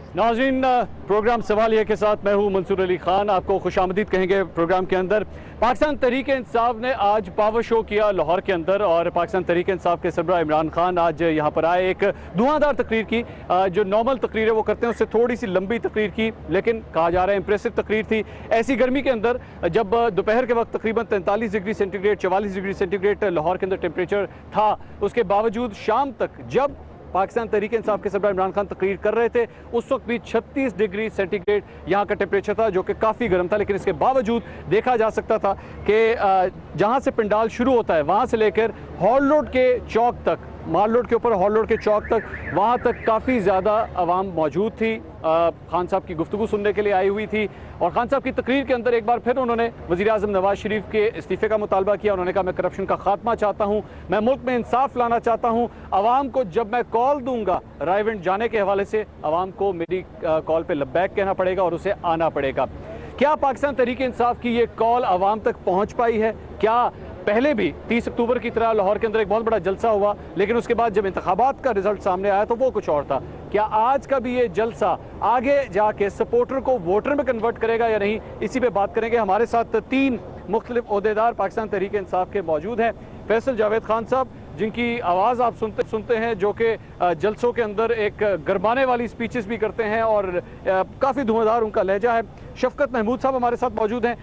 नाज़रीन, प्रोग्राम सवालिया के साथ मैं हूं मंसूर अली खान। आपको खुशामदीद कहेंगे प्रोग्राम के अंदर। पाकिस्तान तहरीक इंसाफ ने आज पावर शो किया लाहौर के अंदर और पाकिस्तान तहरीक इंसाफ के सरबराह इमरान खान आज यहां पर आए। एक धुआंधार तकरीर की, जो नॉर्मल तकरीर है वो करते हैं उससे थोड़ी सी लंबी तकरीर की, लेकिन कहा जा रहा है इंप्रेसिव तकरीर थी। ऐसी गर्मी के अंदर जब दोपहर के वक्त तकरीबन 43 degree centigrade 44 degree centigrade Lahore के अंदर टेम्परेचर था, उसके बावजूद शाम तक जब पाकिस्तान तहरीक इंसाफ के सरबराह इमरान खान तकरीर कर रहे थे उस वक्त भी 36 डिग्री सेंटीग्रेड यहाँ का टेम्परेचर था, जो कि काफ़ी गर्म था। लेकिन इसके बावजूद देखा जा सकता था कि जहाँ से पंडाल शुरू होता है वहाँ से लेकर हॉल रोड के चौक तक, माल रोड के ऊपर हॉल रोड के चौक तक, वहाँ तक काफ़ी ज़्यादा आवाम मौजूद थी। खान साहब की गुफ्तगू सुनने के लिए आई हुई थी और खान साहब की तकरीर के अंदर एक बार फिर उन्होंने वज़ीर आज़म नवाज़ शरीफ के इस्तीफ़े का मुतालबा किया। उन्होंने कहा मैं करप्शन का खात्मा चाहता हूँ, मैं मुल्क में इंसाफ लाना चाहता हूँ। आवाम को जब मैं कॉल दूंगा रायविंड जाने के हवाले से, आवाम को मेरी कॉल पर लब्बैक कहना पड़ेगा और उसे आना पड़ेगा। क्या पाकिस्तान तहरीक इंसाफ की ये कॉल आवाम तक पहुँच पाई है? क्या पहले भी 30 अक्टूबर की तरह लाहौर के अंदर एक बहुत बड़ा जलसा हुआ, लेकिन उसके बाद जब इंतखाबात का रिजल्ट सामने आया तो वो कुछ और था? क्या आज का भी ये जलसा आगे जाके सपोर्टर को वोटर में कन्वर्ट करेगा या नहीं? इसी पे बात करेंगे। हमारे साथ 3 मुख्तलिफ ओहदेदार पाकिस्तान तहरीक इंसाफ के मौजूद हैं। फैसल जावेद खान साहब, जिनकी आवाज़ आप सुनते हैं, जो कि जलसों के अंदर एक गरमाने वाली स्पीचेस भी करते हैं और काफ़ी धुआंधार उनका लहजा है। शफकत महमूद साहब हमारे साथ मौजूद हैं,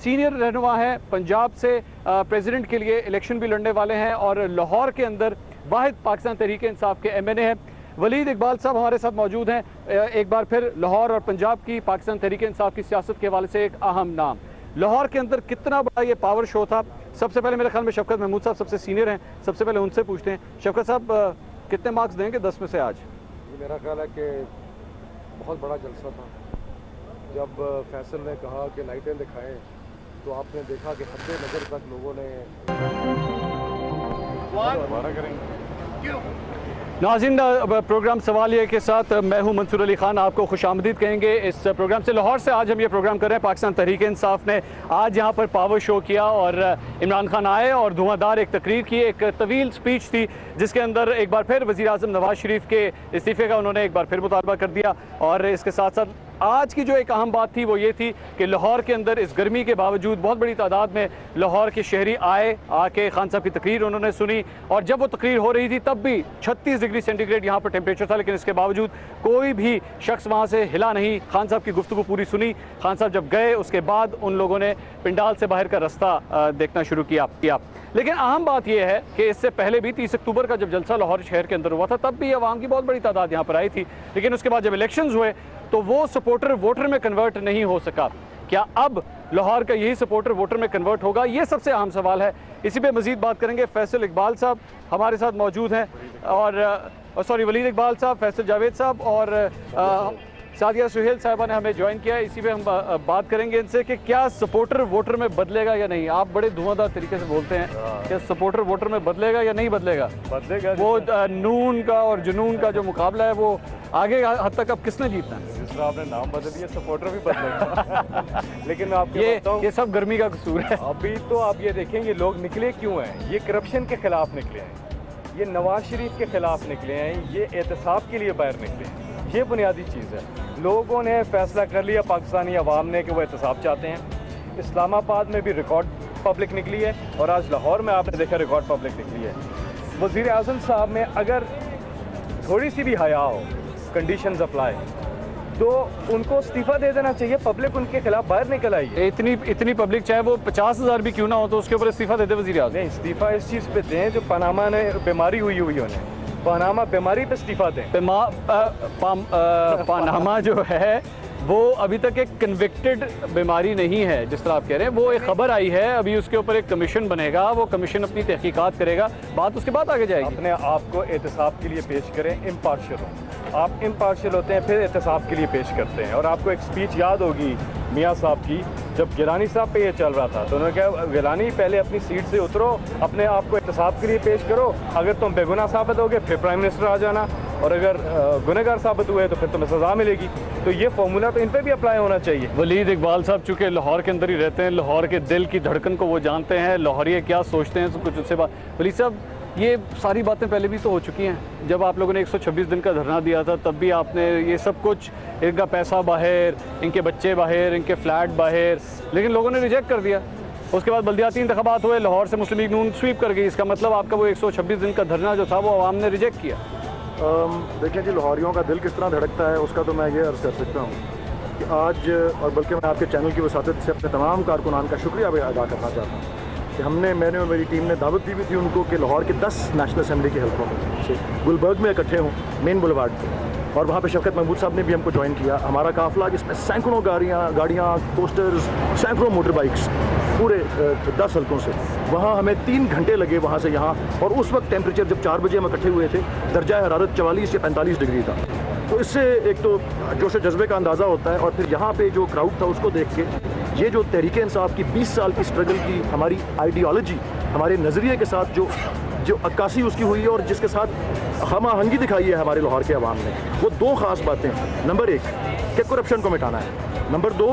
सीनियर रहनुमा है, पंजाब से प्रेसिडेंट के लिए इलेक्शन भी लड़ने वाले हैं और लाहौर के अंदर वाहिद पाकिस्तान तहरीक इंसाफ के MNA हैं। वलीद इकबाल साहब हमारे साथ मौजूद हैं, एक बार फिर लाहौर और पंजाब की पाकिस्तान तहरीक इंसाफ की सियासत के हवाले से एक अहम नाम। लाहौर के अंदर कितना बड़ा ये पावर शो था? सबसे पहले मेरे ख्याल में शफकत महमूद साहब सबसे सीनियर हैं, सबसे पहले उनसे पूछते हैं। शफकत साहब, कितने मार्क्स देंगे 10 में से आज? मेरा ख्याल है कि बहुत बड़ा जलसा था। जब फैसल ने कहा कि लाइटें दिखाएं तो आपने देखा कि हद नज़र तक लोगों ने दोबारा करेंगे। नाज़रीन, प्रोग्राम सवालिया के साथ मैं हूं मंसूर अली खान। आपको खुशामदीद कहेंगे इस प्रोग्राम से। लाहौर से आज हम ये प्रोग्राम कर रहे हैं। पाकिस्तान तहरीक इंसाफ ने आज यहाँ पर पावर शो किया और इमरान खान आए और धुआंधार एक तकरीर की, एक तवील स्पीच थी जिसके अंदर एक बार फिर वज़ीर आज़म नवाज़ शरीफ के इस्तीफ़े का उन्होंने एक बार फिर मुतालबा कर दिया। और इसके साथ साथ आज की जो एक अहम बात थी वो ये थी कि लाहौर के अंदर इस गर्मी के बावजूद बहुत बड़ी तादाद में लाहौर के शहरी आके खान साहब की तकरीर उन्होंने सुनी। और जब वो तकरीर हो रही थी तब भी 36 डिग्री सेंटीग्रेड यहाँ पर टेम्परेचर था, लेकिन इसके बावजूद कोई भी शख्स वहाँ से हिला नहीं। खान साहब की गुफ्तगू पूरी सुनी। खान साहब जब गए उसके बाद उन लोगों ने पिंडाल से बाहर का रास्ता देखना शुरू किया। लेकिन अहम बात यह है कि इससे पहले भी 30 अक्टूबर का जब जलसा लाहौर शहर के अंदर हुआ था तब भी आवाम की बहुत बड़ी तादाद यहाँ पर आई थी, लेकिन उसके बाद जब इलेक्शंस हुए तो वो सपोर्टर वोटर में कन्वर्ट नहीं हो सका। क्या अब लाहौर का यही सपोर्टर वोटर में कन्वर्ट होगा? ये सबसे अहम सवाल है। इसी पे मजीद बात करेंगे। फैसल इकबाल साहब हमारे साथ मौजूद हैं और वलीद इकबाल साहब, फैसल जावेद साहब और सादिया सुहेल साहिबा ने हमें ज्वाइन किया है। इसी पे हम बात करेंगे इनसे कि क्या सपोर्टर वोटर में बदलेगा या नहीं। आप बड़े धुआंधार तरीके से बोलते हैं कि सपोर्टर वोटर में बदलेगा या नहीं बदलेगा? बदलेगा। वो नून का और जुनून का जो मुकाबला है वो आगे हद तक अब किसने जीतना है? जिस तरह आपने नाम बदल दिया, सपोर्टर भी बदलेगा। लेकिन मैं आपको ये सब गर्मी का कसूर है। अभी तो आप ये देखें ये लोग निकले क्यों हैं। ये करप्शन के खिलाफ निकले हैं, ये नवाज शरीफ के खिलाफ निकले हैं, ये एहतसाब के लिए बाहर निकले हैं। ये बुनियादी चीज़ है। लोगों ने फैसला कर लिया, पाकिस्तानी अवाम ने, कि वो एहतसाब चाहते हैं। इस्लामाबाद में भी रिकॉर्ड पब्लिक निकली है और आज लाहौर में आपने देखा रिकॉर्ड पब्लिक निकली है। वज़ीर आज़म साहब में अगर थोड़ी सी भी हया हो, कंडीशंस अप्लाई, तो उनको इस्तीफ़ा दे देना चाहिए। पब्लिक उनके खिलाफ बाहर निकल आई है। इतनी पब्लिक, चाहे वो 50,000 भी क्यों ना हो, तो उसके ऊपर इस्तीफ़ा दे दे वज़ीर आज़म। नहीं, इस्तीफ़ा इस चीज़ पे दें जो पनामा ने बीमारी हुई उन्हें, पनामा बीमारी पे इस्तीफ़ा दें। पनामा जो है वो अभी तक एक कन्विक्टेड बीमारी नहीं है जिस तरह आप कह रहे हैं। वो एक खबर आई है, अभी उसके ऊपर एक कमीशन बनेगा, वो कमीशन अपनी तहकीकात करेगा, बात उसके बाद आगे जाएगी। अपने आप को एहतसाब के लिए पेश करें, इम्पार्शियल हो। आप इम्पार्शियल होते हैं फिर एहतसाब के लिए पेश करते हैं। और आपको एक स्पीच याद होगी मियाँ साहब की, जब गिलानी साहब पे ये चल रहा था तो उन्होंने कहा गिलानी पहले अपनी सीट से उतरो, अपने आप को एहतसाब के लिए पेश करो, अगर तुम बेगुनाह साबित होगे फिर प्राइम मिनिस्टर आ जाना, और अगर गुनहगार साबित हुए तो फिर तुम्हें सज़ा मिलेगी। तो ये फॉर्मूला तो इन पर भी अप्लाई होना चाहिए। वलीद इकबाल साहब चूँकि लाहौर के अंदर ही रहते हैं, लाहौर के दिल की धड़कन को वो जानते हैं, लाहौरिये क्या सोचते हैं, सब कुछ उससे बात। वलीद साहब, ये सारी बातें पहले भी तो हो चुकी हैं। जब आप लोगों ने 126 दिन का धरना दिया था तब भी आपने ये सब कुछ, इनका पैसा बाहर, इनके बच्चे बाहर, इनके फ्लैट बाहर, लेकिन लोगों ने रिजेक्ट कर दिया। उसके बाद बल्दियाती इंतखाबात हुए, लाहौर से मुस्लिम लीग नून स्वीप कर गई। इसका मतलब आपका वो 126 दिन का धरना जो था वो आवाम ने रिजेक्ट किया। देखिए जी, लाहौरियों का दिल किस तरह धड़कता है उसका तो मैं ये अर्ज़ कर सकता हूँ कि आज, और बल्कि मैं आपके चैनल की वसातत से अपने तमाम कारकुनान का शुक्रिया भी अदा करना चाहता हूँ कि मैंने और मेरी टीम ने दावत दी भी थी उनको कि लाहौर के 10 नेशनल असम्बली के हल्कों में से गुलबर्ग में इकट्ठे हों, मेन बुलवार्ड पर, और वहाँ पे शफकत महमूद साहब ने भी हमको ज्वाइन किया। हमारा काफ़िला जिसमें सैकड़ों गाड़ियाँ, पोस्टर्स, सैकड़ों मोटर बाइक्स, पूरे 10 हल्कों से, वहाँ हमें 3 घंटे लगे वहाँ से यहाँ। और उस वक्त टेम्परेचर जब 4 बजे हम इकट्ठे हुए थे, दर्जा हरारत 44 या 45 डिग्री था। तो इससे एक तो जोश जज्बे का अंदाज़ा होता है, और फिर यहाँ पे जो क्राउड था उसको देख के ये जो तहरीक इंसाफ की 20 साल की स्ट्रगल की हमारी आइडियोलॉजी, हमारे नज़रिए के साथ जो अक्कासी उसकी हुई है और जिसके साथ हम आहंगी दिखाई है हमारे लाहौर के अवाम ने, वो 2 ख़ास बातें। नंबर 1 कि करप्शन को मिटाना है, नंबर 2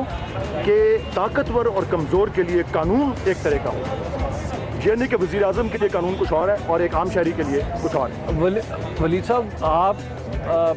कि ताकतवर और कमज़ोर के लिए कानून एक तरह का हो, यानी कि वज़ीर आज़म के लिए कानून कुछ और है और एक आम शहरी के लिए कुछ और है। वलीद साहब, आप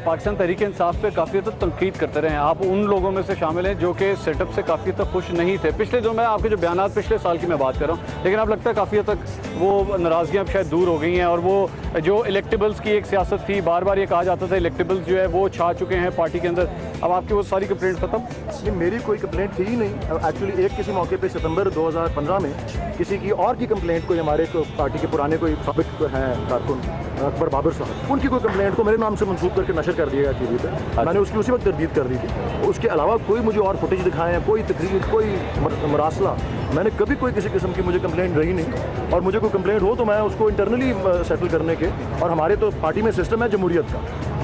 पाकिस्तान तहरीक इंसाफ पे काफ़ी हद तक तनकीद करते रहे हैं। आप उन लोगों में से शामिल हैं जो कि सेटअप से काफ़ी हद तक खुश नहीं थे। पिछले जो मैं आपके जो बयान पिछले साल की मैं बात कर रहा हूँ, लेकिन अब लगता है काफ़ी हद तक वो नाराज़गियाँ शायद दूर हो गई हैं। और वो जो इलेक्टेबल्स की एक सियासत थी, बार बार ये कहा जाता था इलेक्टेबल्स जो है वो छा चुके हैं पार्टी के अंदर, अब आपकी वो सारी कंप्लेंट ख़त्म? नहीं, मेरी कोई कंप्लेंट थी ही नहीं। एक्चुअली एक किसी मौके पे सितंबर 2015 में किसी की और की कंप्लेंट, कोई हमारे पार्टी के पुराने कोई साबिक हैं कारकुन अकबर बाबर साहब, उनकी कोई कंप्लेंट को मेरे नाम से मंसूब करके नशर कर दिया गया टीवी पे। मैंने उसकी उसी वक्त तरदीद कर दी थी। उसके अलावा कोई मुझे और फुटेज दिखाए हैं, कोई तकरीर, कोई मरासला, मैंने कभी कोई किसी किस्म की मुझे कंप्लेंट रही नहीं। और मुझे कोई कंप्लेंट हो तो मैं उसको इंटरनली सेटल करने के, और हमारे तो पार्टी में सिस्टम है जमहूरियत का,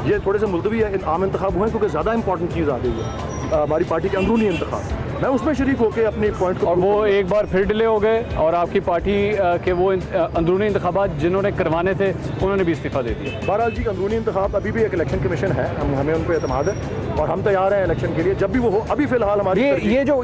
ये थोड़े से मुलतवी है, आम इंतखाब हुए क्योंकि ज़्यादा इंपॉर्टेंट चीज़ आ गई है हमारी पार्टी के अंदरूनी इंतखाब, मैं उसमें शरीक होकर अपनी पॉइंट को, और वो एक बार फिर डिले हो गए और आपकी पार्टी के वो अंदरूनी इंतखाबात जिन्होंने करवाने थे उन्होंने भी इस्तीफ़ा दे दिया। बहरहाल जी, अंदरूनी इंतखाब अभी भी एक इलेक्शन कमीशन है, हमें उन पर एतमाद है और हम तैयार हैं इलेक्शन के लिए जब भी वो हो। अभी फिलहाल हमारी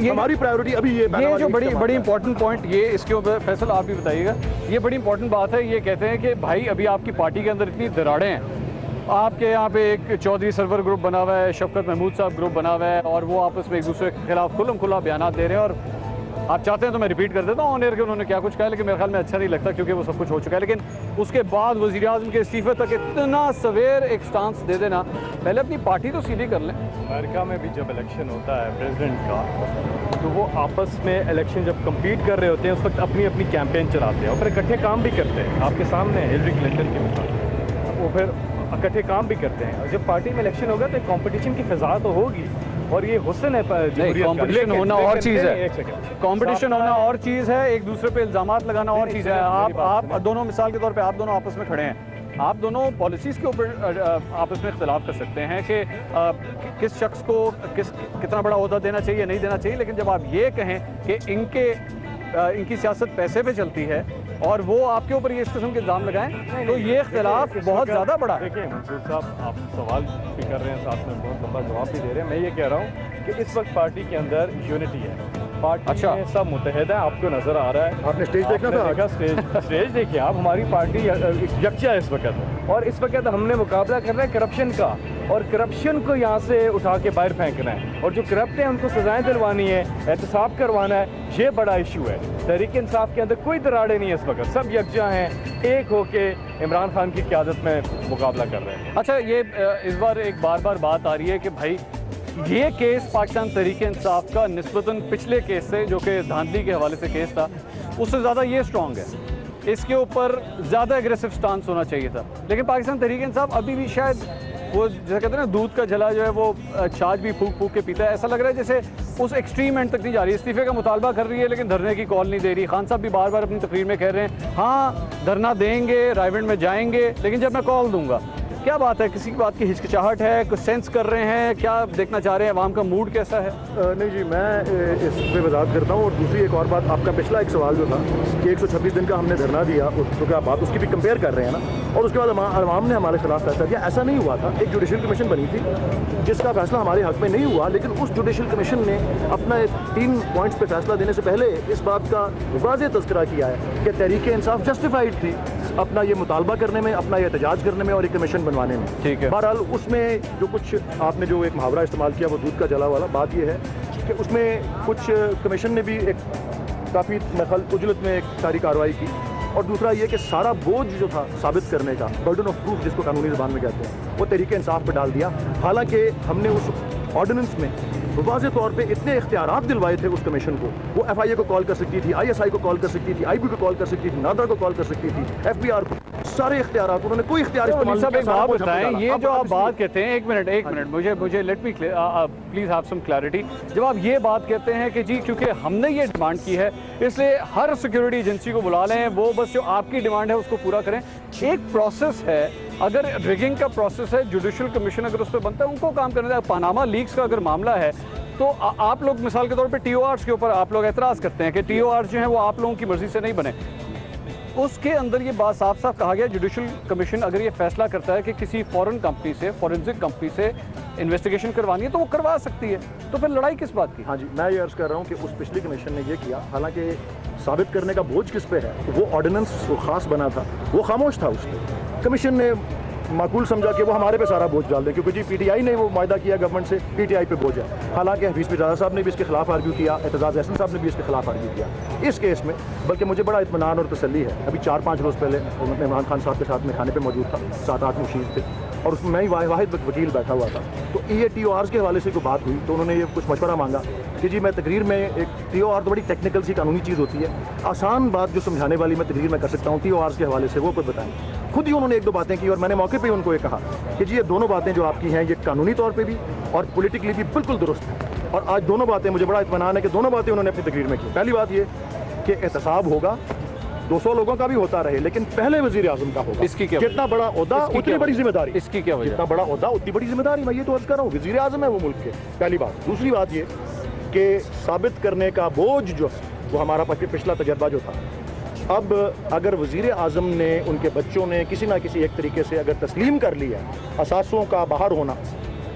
हमारी प्रायोरिटी अभी ये जो बड़ी इंपॉर्टेंट पॉइंट, ये इसके ऊपर फैसल आप भी बताइएगा, ये बड़ी इंपॉर्टेंट बात है। ये कहते हैं कि भाई अभी आपकी पार्टी के अंदर इतनी दरारें हैं, आपके यहाँ पे एक चौधरी सरवर ग्रुप बना हुआ है, शफकत महमूद साहब ग्रुप बना हुआ है, और वो आपस में एक दूसरे के खिलाफ खुल्लम खुला बयान दे रहे हैं। और आप चाहते हैं तो मैं रिपीट कर देता हूँ ऑन एयर के उन्होंने क्या कुछ कहा, लेकिन मेरे ख्याल में अच्छा नहीं लगता क्योंकि वो सब कुछ हो चुका है। लेकिन उसके बाद वज़ीर आज़म के इस्तीफ़े तक इतना सवेर एक स्टांस दे देना, पहले अपनी पार्टी तो सीधी कर लें। अमेरिका में भी जब इलेक्शन होता है प्रेसिडेंट का, तो वो आपस में इलेक्शन जब कम्पीट कर रहे होते हैं उस वक्त अपनी अपनी कैंपेन चलाते हैं और फिर इकट्ठे काम भी करते हैं। आपके सामने हिलरी क्लिंटन के मिसाल, वो फिर इकट्ठे काम भी करते हैं। और जब पार्टी में इलेक्शन होगा तो कंपटीशन की फिजा तो होगी, और ये हुस्न है कंपटीशन होना और चीज़ है, कंपटीशन होना और चीज़ है, एक दूसरे पे इल्ज़ामात लगाना और चीज़ है। आप दोनों, मिसाल के तौर पे आप दोनों आपस में खड़े हैं, आप दोनों पॉलिसीज़ के ऊपर आपस में इख्तलाफ कर सकते हैं कि किस शख्स को कितना बड़ा ओहदा देना चाहिए, नहीं देना चाहिए, लेकिन जब आप ये कहें कि इनकी सियासत पैसे पे चलती है और वो आपके ऊपर ये इस किस्म के इल्ज़ाम लगाएं, तो ये इख्तलाफ बहुत ज़्यादा बड़ा है। देखिए मंसूर साहब, आप सवाल भी कर रहे हैं, साथ में बहुत लंबा जवाब भी दे रहे हैं। मैं ये कह रहा हूँ कि इस वक्त पार्टी के अंदर यूनिटी है, पार्टी में सब मुतहद है। आपको नज़र आ रहा है, आपने स्टेज देखना था, स्टेज देखिए आप, हमारी पार्टी यकजा है इस वक्त, और इस वक्त हमने मुकाबला करना है करप्शन का, और करप्शन को यहाँ से उठा के बाहर फेंकना है, और जो करप्ट हैं उनको सजाएं दिलवानी है, एहतसाब करवाना है। ये बड़ा इशू है। तहरीक इंसाफ के अंदर कोई दराड़े नहीं है इस वक्त, सब यकजा हैं, एक होके इमरान खान की क़यादत में मुकाबला कर रहे हैं। अच्छा, ये इस बार एक बार बात आ रही है कि भाई ये केस पाकिस्तान तहरीक इंसाफ का निस्बतन पिछले केस से, जो कि धांधली के हवाले से केस था, उससे ज़्यादा ये स्ट्रॉन्ग है, इसके ऊपर ज़्यादा एग्रेसिव स्टांस होना चाहिए था। लेकिन पाकिस्तान तहरीक इंसाफ अभी भी शायद वो जैसे कहते हैं ना, दूध का जला जो है वो छाछ भी फूक फूक के पीता है। ऐसा लग रहा है जैसे उस एक्सट्रीम एंड तक नहीं जा रही, इस्तीफे का मुतालबा कर रही है लेकिन धरने की कॉल नहीं दे रही। खान साहब भी बार बार अपनी तकरीर में कह रहे हैं हाँ धरना देंगे, रायविंड में जाएंगे, लेकिन जब मैं कॉल दूंगा। क्या बात है, किसी बात की हिचकिचाहट है, कुछ सेंस कर रहे हैं, क्या देखना चाह रहे हैं, आवाम का मूड कैसा है? नहीं जी, मैं इस पर वजाहत करता हूँ। और दूसरी एक और बात, आपका पिछला एक सवाल जो था कि 126 दिन का हमने धरना दिया, तो क्या बात उसकी भी कंपेयर कर रहे हैं ना, और उसके बाद अवाम ने हमारे खिलाफ फैसला दिया। ऐसा नहीं हुआ था। एक जुडिशल कमीशन बनी थी जिसका फैसला हमारे हक में नहीं हुआ, लेकिन उस जुडिशल कमीशन ने अपना 3 पॉइंट्स पर फैसला देने से पहले इस बात का वाज़ेह तज़किरा किया है कि तहरीक इंसाफ जस्टिफाइड थी अपना ये मुतालबा करने में, अपना ये एहतजाज करने में और एक कमीशन बनवाने में। ठीक है। बहरहाल उसमें जो कुछ आपने जो एक मुहावरा इस्तेमाल किया वो दूध का जला वाला, बात ये है कि उसमें कुछ कमीशन ने भी एक काफ़ी महल उजलत में एक सारी कार्रवाई की, और दूसरा ये कि सारा बोझ जो था साबित करने का, बर्डन ऑफ प्रूफ जिसको कानूनी ज़बान में कहते हैं, वो तरीके इंसाफ पर डाल दिया। हालांकि हमने उस ऑर्डिनेंस में वाज़े तौर पे इतने इख्तियारात दिलवाए थे उस कमीशन को, वो FIA को कॉल कर सकती थी, ISI को कॉल कर सकती थी, IB को कॉल कर सकती थी, नादरा को कॉल कर सकती थी, FBR को, सारे इख्तियारात, उन्होंने कोई इख्तियार इस्तेमाल सब एक बात बताएं, ये जो आप बात के कहते हैं, एक मिनट मुझे let me please have some clarity. जब आप ये बात कहते हैं कि जी क्योंकि हमने ये डिमांड की है इसलिए हर सिक्योरिटी एजेंसी को बुला लें, वो बस जो आपकी डिमांड है उसको पूरा करें, एक प्रोसेस है, अगर रिगिंग का प्रोसेस है, जुडिशल कमीशन अगर उस पर बनता है उनको काम करने दें। पानामा लीक्स का अगर मामला है तो आप लोग मिसाल के तौर पे TORs के ऊपर आप लोग एतराज़ करते हैं कि TORs जो हैं वो आप लोगों की मर्जी से नहीं बने, उसके अंदर ये बात साफ साफ कहा गया जुडिशल कमीशन अगर ये फैसला करता है कि किसी फॉरेन कंपनी से, फॉरेंसिक कंपनी से इन्वेस्टिगेशन करवानी है तो वो करवा सकती है, तो फिर लड़ाई किस बात की? हाँ जी, मैं ये अर्ज़ कर रहा हूँ कि उस पिछली कमीशन ने ये किया, हालांकि साबित करने का बोझ किस पे है, वो ऑर्डिनेंस जो खास बना था वो खामोश था उस पर। कमीशन ने माकूल समझा कि वो हमारे पे सारा बोझ डाल दें, क्योंकि जी PTI ने वो वायदा किया गवर्नमेंट से, PTI पे बोझ है। हालांकि हफीज़ पिराजा साहब ने भी इसके खिलाफ आर्ग्यू किया, एतजाज़ एहसन साहब ने भी इसके खिलाफ आर्ग्यू किया इस केस में। बल्कि मुझे बड़ा इत्मीनान और तसल्ली है, अभी 4-5 रोज़ पहले मैं इमरान खान साहब के साथ में खाने पर मौजूद था, 7-8 मुशीर थे, और उसमें मैं ही वाहिद वकील बैठा हुआ था। तो ये TORs के हवाले से कोई बात हुई तो उन्होंने ये कुछ मशवरा मांगा कि जी मैं तकरीर में, एक TOR तो बड़ी टेक्निकल सी कानूनी चीज़ होती है, आसान बात जो समझाने वाली मैं तकरीर में कर सकता हूँ, TORs के हवाले से वो कुछ बताएं। खुद ही उन्होंने 1-2 बातें की और मैंने मौके पे ही उनको ये कहा कि जी ये दोनों बातें जो आपकी हैं ये कानूनी तौर पे भी और पॉलिटिकली भी बिल्कुल दुरुस्त है, और आज दोनों बातें मुझे बड़ा इत्मीनान है कि दोनों बातें उन्होंने अपनी तकरीर में की। पहली बात ये कि एहतसाब होगा, 200 लोगों का भी होता रहे, लेकिन पहले वज़ीर आज़म का होगा। इसकी क्या जितना बड़ा ओहदा उतनी बड़ी जिम्मेदारी, इसकी क्या वजह? जितना बड़ा ओहदा उतनी बड़ी जिम्मेदारी, मैं ये तो अर्ज़ कर रहा हूँ, वज़ीर आज़म है वो मुल्क के, पहली बात। दूसरी बात ये कि साबित करने का बोझ जो वो हमारा पिछला तजर्बा जो था, अब अगर वज़ीर आज़म ने, उनके बच्चों ने किसी ना किसी एक तरीके से अगर तस्लीम कर लिया असासों का बाहर होना,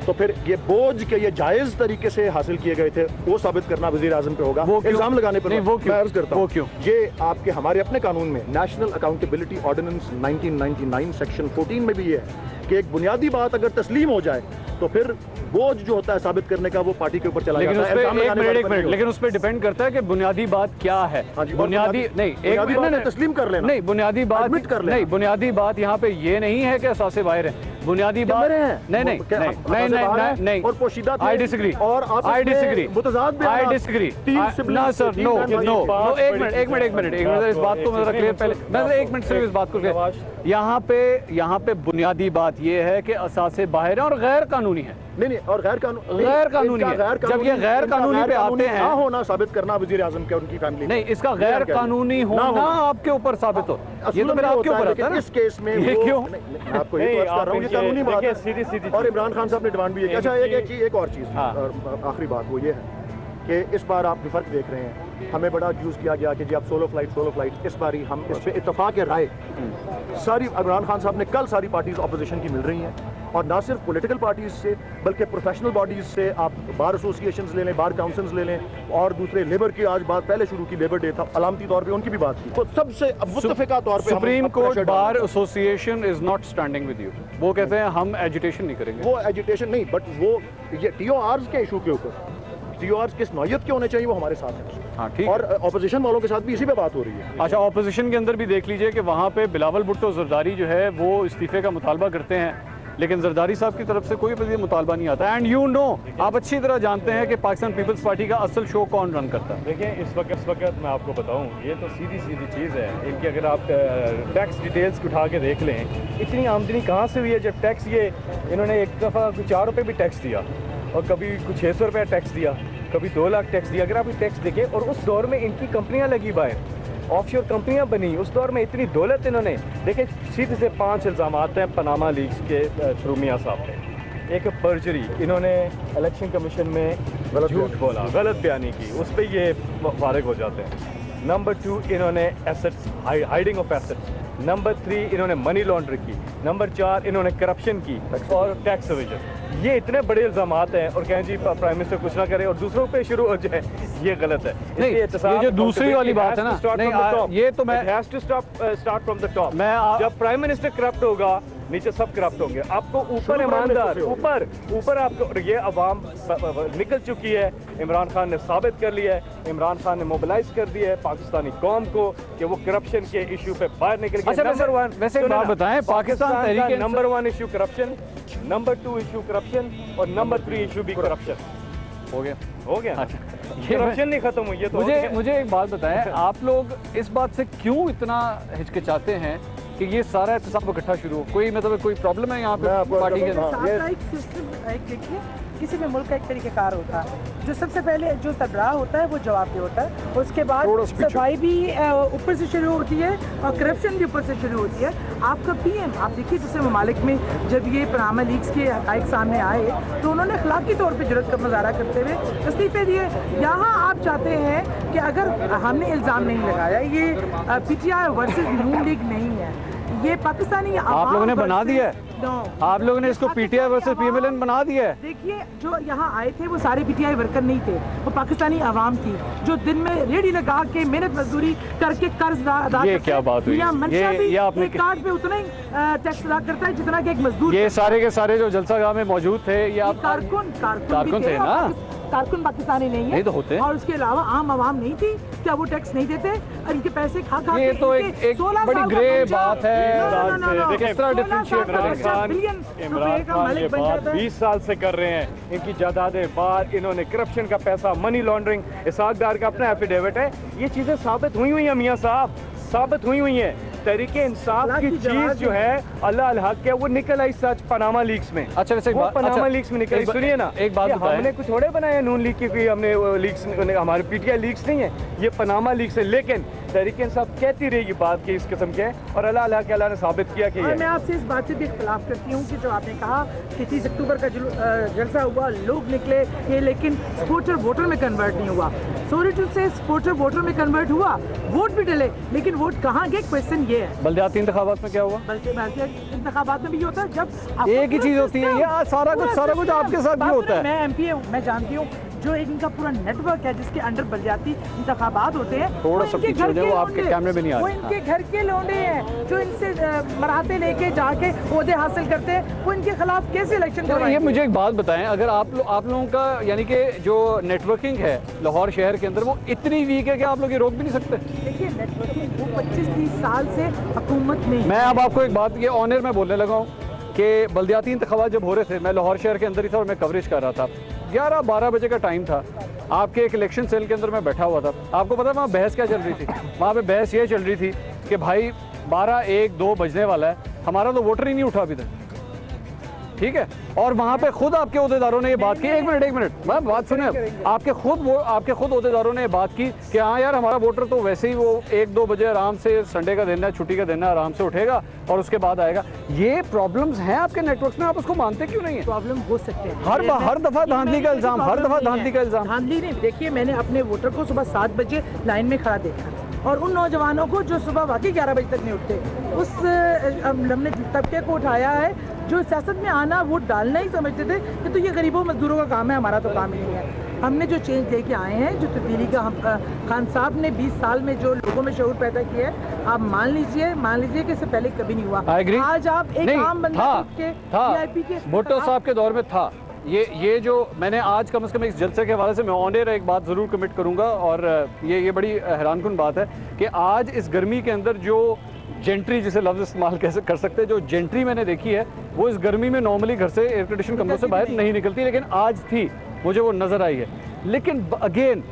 तो फिर ये बोझ के ये जायज़ तरीके से हासिल किए गए थे वो साबित करना वज़ीर आज़म पे होगा। वो इल्ज़ाम लगाने पर वो मैं अर्ज़ करता हूँ, क्यों? ये आपके हमारे अपने कानून में नेशनल अकाउंटेबिलिटी ऑर्डिनेंस 1999 सेक्शन 14 में भी ये है कि एक बुनियादी बात अगर तस्लीम हो जाए तो फिर बोझ जो होता है साबित करने का वो पार्टी के ऊपर चला जाता है। एक मिनट, लेकिन उस पर डिपेंड करता है कि बुनियादी बात क्या है। बुनियादी नहीं, एक मिनट तस्लीम कर लेना, नहीं बुनियादी बात एडमिट कर लेना। नहीं, बुनियादी बात यहाँ पे ये नहीं है कि असासे बाहर है। बुनियादी बात नहीं, और पोशीदा आई डिसएग्री, और आई डिसएग्री, मुतजाद आई डिसएग्री ना सर, नो नो, एक मिनट इस बात को मैं क्लियर, पहले मैं एक मिनट सिर्फ इस बात को, यहाँ पे बुनियादी बात ये है कि असासे बाहर है और गैर कानूनी है। नहीं, और गैर कानूनी है। जब ये गैर कानूनी पे आते हैं, ना होना साबित करना वज़ीर आज़म के उनकी फैमिली नहीं, इसका गैर कानूनी होना आपके ऊपर साबित हो, ये तो मेरा आपके ऊपर आता है। इस केस में ये क्यों? आपको ये कर रहा हूँ, ये कानूनी बात है, सीधी और इमरान खान साहब ने डिमांड भी है। अच्छा, एक और चीज़, आखिरी बात वो ये है कि इस बार आप फर्क देख रहे हैं, हमें बड़ा यूज़ किया गया कि जी आप सोलो फ्लाइट, इस बार ही हम इस पर इत्तफाक राय सारी इमरान खान साहब ने कल सारी पार्टीज अपोजिशन की मिल रही हैं, और ना सिर्फ पॉलिटिकल पार्टीज से बल्कि प्रोफेशनल बॉडीज से, आप बार एसोसिएशंस ले लें, बार काउंसिल्स ले लें, और दूसरे लेबर की आज बात पहले शुरू की, लेबर डे था, अलामती तौर पे उनकी भी बात की, तो सबसे मुत्तफिका तौर पे supreme court bar association is not standing with you, वो कहते हैं हम एजिटेशन नहीं करेंगे। वो एजिटेशन नहीं, बट वो ये TORs के इशू के ऊपर, TORs किस नौयत के होने चाहिए वो हमारे साथ है। हाँ, ठीक। और अपोजिशन वालों के साथ भी इसी पे बात हो रही है। अच्छा, अपोजिशन के अंदर भी देख लीजिए कि वहाँ पे बिलावल भुट्टो जरदारी जो है वो इस्तीफे का मुतालबा करते हैं, लेकिन जरदारी साहब की तरफ से कोई भी मुतालबा नहीं आता। एंड यू नो, आप अच्छी तरह जानते हैं कि पाकिस्तान पीपल्स पार्टी का असल शो कौन रन करता है। देखिए, इस वक्त मैं आपको बताऊं, ये तो सीधी चीज़ है इनकी। अगर आप टैक्स डिटेल्स उठा के देख लें, इतनी आमदनी कहाँ से हुई है, जब टैक्स ये इन्होंने एक दफ़ा 4 रुपये भी टैक्स दिया, और कभी कुछ 600 रुपये टैक्स दिया, कभी 2 लाख टैक्स दिया। अगर आप ये टैक्स देखें, और उस दौर में इनकी कंपनियां लगी बाहर, ऑफशोर कंपनियां बनी, उस दौर में इतनी दौलत इन्होंने, देखें सीधे से 5 इल्ज़ाम आते हैं पनामा लीक्स के थ्रू मियां साहब पे। एक पर्जरी, इन्होंने इलेक्शन कमीशन में झूठ बोला, गलत बयानी की, उस पर ये फारिग हो जाते हैं। नंबर 2, इन्होंने assets, hiding of assets. Number 3, इन्होंने मनी लॉन्ड्रिंग की। नंबर 4, इन्होंने करप्शन की और टैक्स एवेजन। ये इतने बड़े इल्जामात हैं और कहें जी प्राइम मिनिस्टर कुछ ना करे और दूसरों पे शुरू हो जाए, ये गलत है। नहीं, ये जो दूसरी वाली बात है ना, नहीं ये तो मैं has to start from the top. मैं जब प्राइम मिनिस्टर करप्ट होगा, नीचे सब करप्ट होंगे। आपको ऊपर ईमानदार, ऊपर आपको ये अवाम निकल चुकी है। इमरान खान ने साबित कर लिया है, इमरान खान ने मोबिलाइज कर दिया है पाकिस्तानी कौम को कि वो करप्शन के इशू पे बाहर निकल गए। अच्छा, नंबर वन, वैसे एक बात बताएं, Pakistan Tehreek number 1 issue corruption, number 2 issue corruption और नंबर 3 इशू भी करप्शन हो गया। अच्छा, करप्शन नहीं खत्म हुई है तो मुझे एक बात बताएं, आप लोग इस बात से क्यों इतना हिचकिचाते हैं कि ये सारा एहतसाब इकट्ठा शुरू हो? कोई मतलब कोई प्रॉब्लम है यहाँ पे पार्टी के देखिए, किसी भी मुल्क का एक तरीक़ेकार होता है। जो सबसे पहले जो सरबराह होता है वो जवाबदेह होता है, उसके बाद सफाई भी ऊपर से शुरू होती है और करप्शन भी ऊपर से शुरू होती है। आपका पीएम, आप देखिए दूसरे ममालिक में जब ये पनामा लीक्स के हक़ाइक़ सामने आए तो उन्होंने अखलाकी तौर पर जुर्रत का मुजाहरा करते हुए इस्तीफे दिए। यहाँ आप चाहते हैं कि अगर हमने इल्ज़ाम नहीं लगाया, ये PTI वर्सेस नून लीग नहीं है, ये पाकिस्तानी आप लोगों ने बना दिया है। आप लोगों ने इसको PTI वर्सेस PMLN बना दिया है। देखिए, जो यहाँ आए थे वो सारे PTI वर्कर नहीं थे, वो पाकिस्तानी आवाम थी जो दिन में रेडी लगा के मेहनत मजदूरी करके कर्ज अदा। ये क्या बात हुई? ये आपने कार्ड पे उतना ही टैक्स अदा करता है जितना कि एक मजदूर। ये सारे के सारे जो जलसागाह में मौजूद थे, ये आप कारकुन थे ना? कारकुन पाकिस्तानी नहीं है तो होते। और उसके अलावा आम आवाम नहीं थी, क्या वो टैक्स नहीं देते? इनके पैसे खा खा ये तो एक बड़ी ग्रे बात है। किस तरह डिफरेंशिएट करेंगे? इमरान खान ये बात 20 साल से कर रहे हैं, इनकी जायदादें बाहर, इन्होंने करप्शन का पैसा, मनी लॉन्ड्रिंग, इसाक डार का अपना एफिडेविट है, ये चीजें साबित हुई हैं मियां साहब, साबित हुई हैं। तहरीके इंसाफ की चीज जो है अल्लाह अल हक है, वो निकल आई सच पनामा लीक्स में। अच्छा, वैसे वो पनामा लीक्स में निकल आई। सुनिए ना, एक बात हमने कुछ थोड़े बनाया नून लीग की, कोई हमने लीक्स, हमारे PTI लीक्स नहीं है, ये पनामा लीक्स है। लेकिन तहरीके इंसाफ कहती रहेगी बात की इस किस्म के, और अल्लाह अल्लाह के अल्लाह ने साबित किया कि मैं आपसे इस बात से भी इख्तिलाफ करती हूँ कि जो आपने कहा कि 30 अक्टूबर का जलसा हुआ, लोग निकले ये, लेकिन सपोर्टर वोटर में कन्वर्ट नहीं हुआ। सॉरी टू से सपोर्टर वोटर में कन्वर्ट हुआ, वोट भी डले, लेकिन वोट कहाँ गए? क्वेश्चन ये है। बल्दियाती इंतखाबात में क्या हुआ? बल्दियाती इंतखाबात में भी होता है, जब एक ही चीज होती है, ये सारा कुछ आपके साथ भी होता है। मैं MP हूँ, मैं जानती हूँ जो इनका पूरा नेटवर्क है जिसके अंडर बल्दियाती इंतखाबात होते हैं, थोड़ा सा पीछे हो जाओ, वो आपके कैमरे में नहीं आ रहा। वो इनके घर के लौंडे हैं जो इनसे मराते लेके जाके ओहदे हासिल करते हैं, वो इनके खिलाफ कैसे इलेक्शन करवाएंगे? ये मुझे एक बात बताएं, अगर आप लोगों का यानी कि जो नेटवर्किंग है लाहौर शहर के अंदर वो इतनी वीक है कि आप लोग ये रोक भी नहीं सकते? देखिए, नेटवर्किंग वो 25-30 साल से हुकूमत में। मैं अब आपको एक बात ये ऑनर में बोलने लगा हूँ कि बल्दियाती इंतखाबात जब हो रहे थे, मैं लाहौर शहर के अंदर ही था और मैं कवरेज कर रहा था। 11-12 बजे का टाइम था, आपके एक इलेक्शन सेल के अंदर मैं बैठा हुआ था। आपको पता है वहाँ बहस क्या चल रही थी? वहाँ पे बहस ये चल रही थी कि भाई 12-1-2 बजने वाला है, हमारा तो वोटर ही नहीं उठा अभी तक, ठीक है? और वहाँ पे खुद आपके ओहदेदारों ने ये बात की, एक मिनट मैं बात सुने, आपके खुद ओहदेदारों ने ये बात की कि हाँ यार, हमारा वोटर तो वैसे ही वो 1-2 बजे आराम से, संडे का दिन है, छुट्टी का दिन है, आराम से उठेगा और उसके बाद आएगा। ये प्रॉब्लम्स हैं आपके नेटवर्क्स में, आप उसको मानते क्यों नहीं है? प्रॉब्लम हो सकते हैं हर दफा धांधली का इल्जाम, हर दफा धांधली का इल्जाम। धांधली नहीं, देखिए मैंने अपने वोटर को सुबह 7 बजे लाइन में खड़ा देखा, और उन नौजवानों को जो सुबह वाकई 11 बजे तक नहीं उठते, उस हमने तबके को उठाया है जो सियासत में आना, वोट डालना ही समझते थे कि तो ये गरीबों मजदूरों का काम है, हमारा तो काम ही नहीं है। हमने जो चेंज लेके आए हैं, जो तब्दीली का खान साहब ने 20 साल में जो लोगों में शऊर पैदा किया है, आप मान लीजिए कि इससे पहले कभी नहीं हुआ। आज आप एक आम बंदा के भुट्टो साहब के दौर में था ये जो मैंने आज कम से कम इस जलसे के हवाले से मैं ऑन एयर एक बात ज़रूर कमिट करूँगा, और ये बड़ी हैरानकुन बात है कि आज इस गर्मी के अंदर जो जेंट्री, जिसे लफ्ज़ इस्तेमाल कर सकते हैं, जो जेंट्री मैंने देखी है वो इस गर्मी में नॉर्मली घर से एयर कंडीशन कमरों से बाहर नहीं निकलती, लेकिन आज थी, मुझे वो नज़र आई है। लेकिन अगेन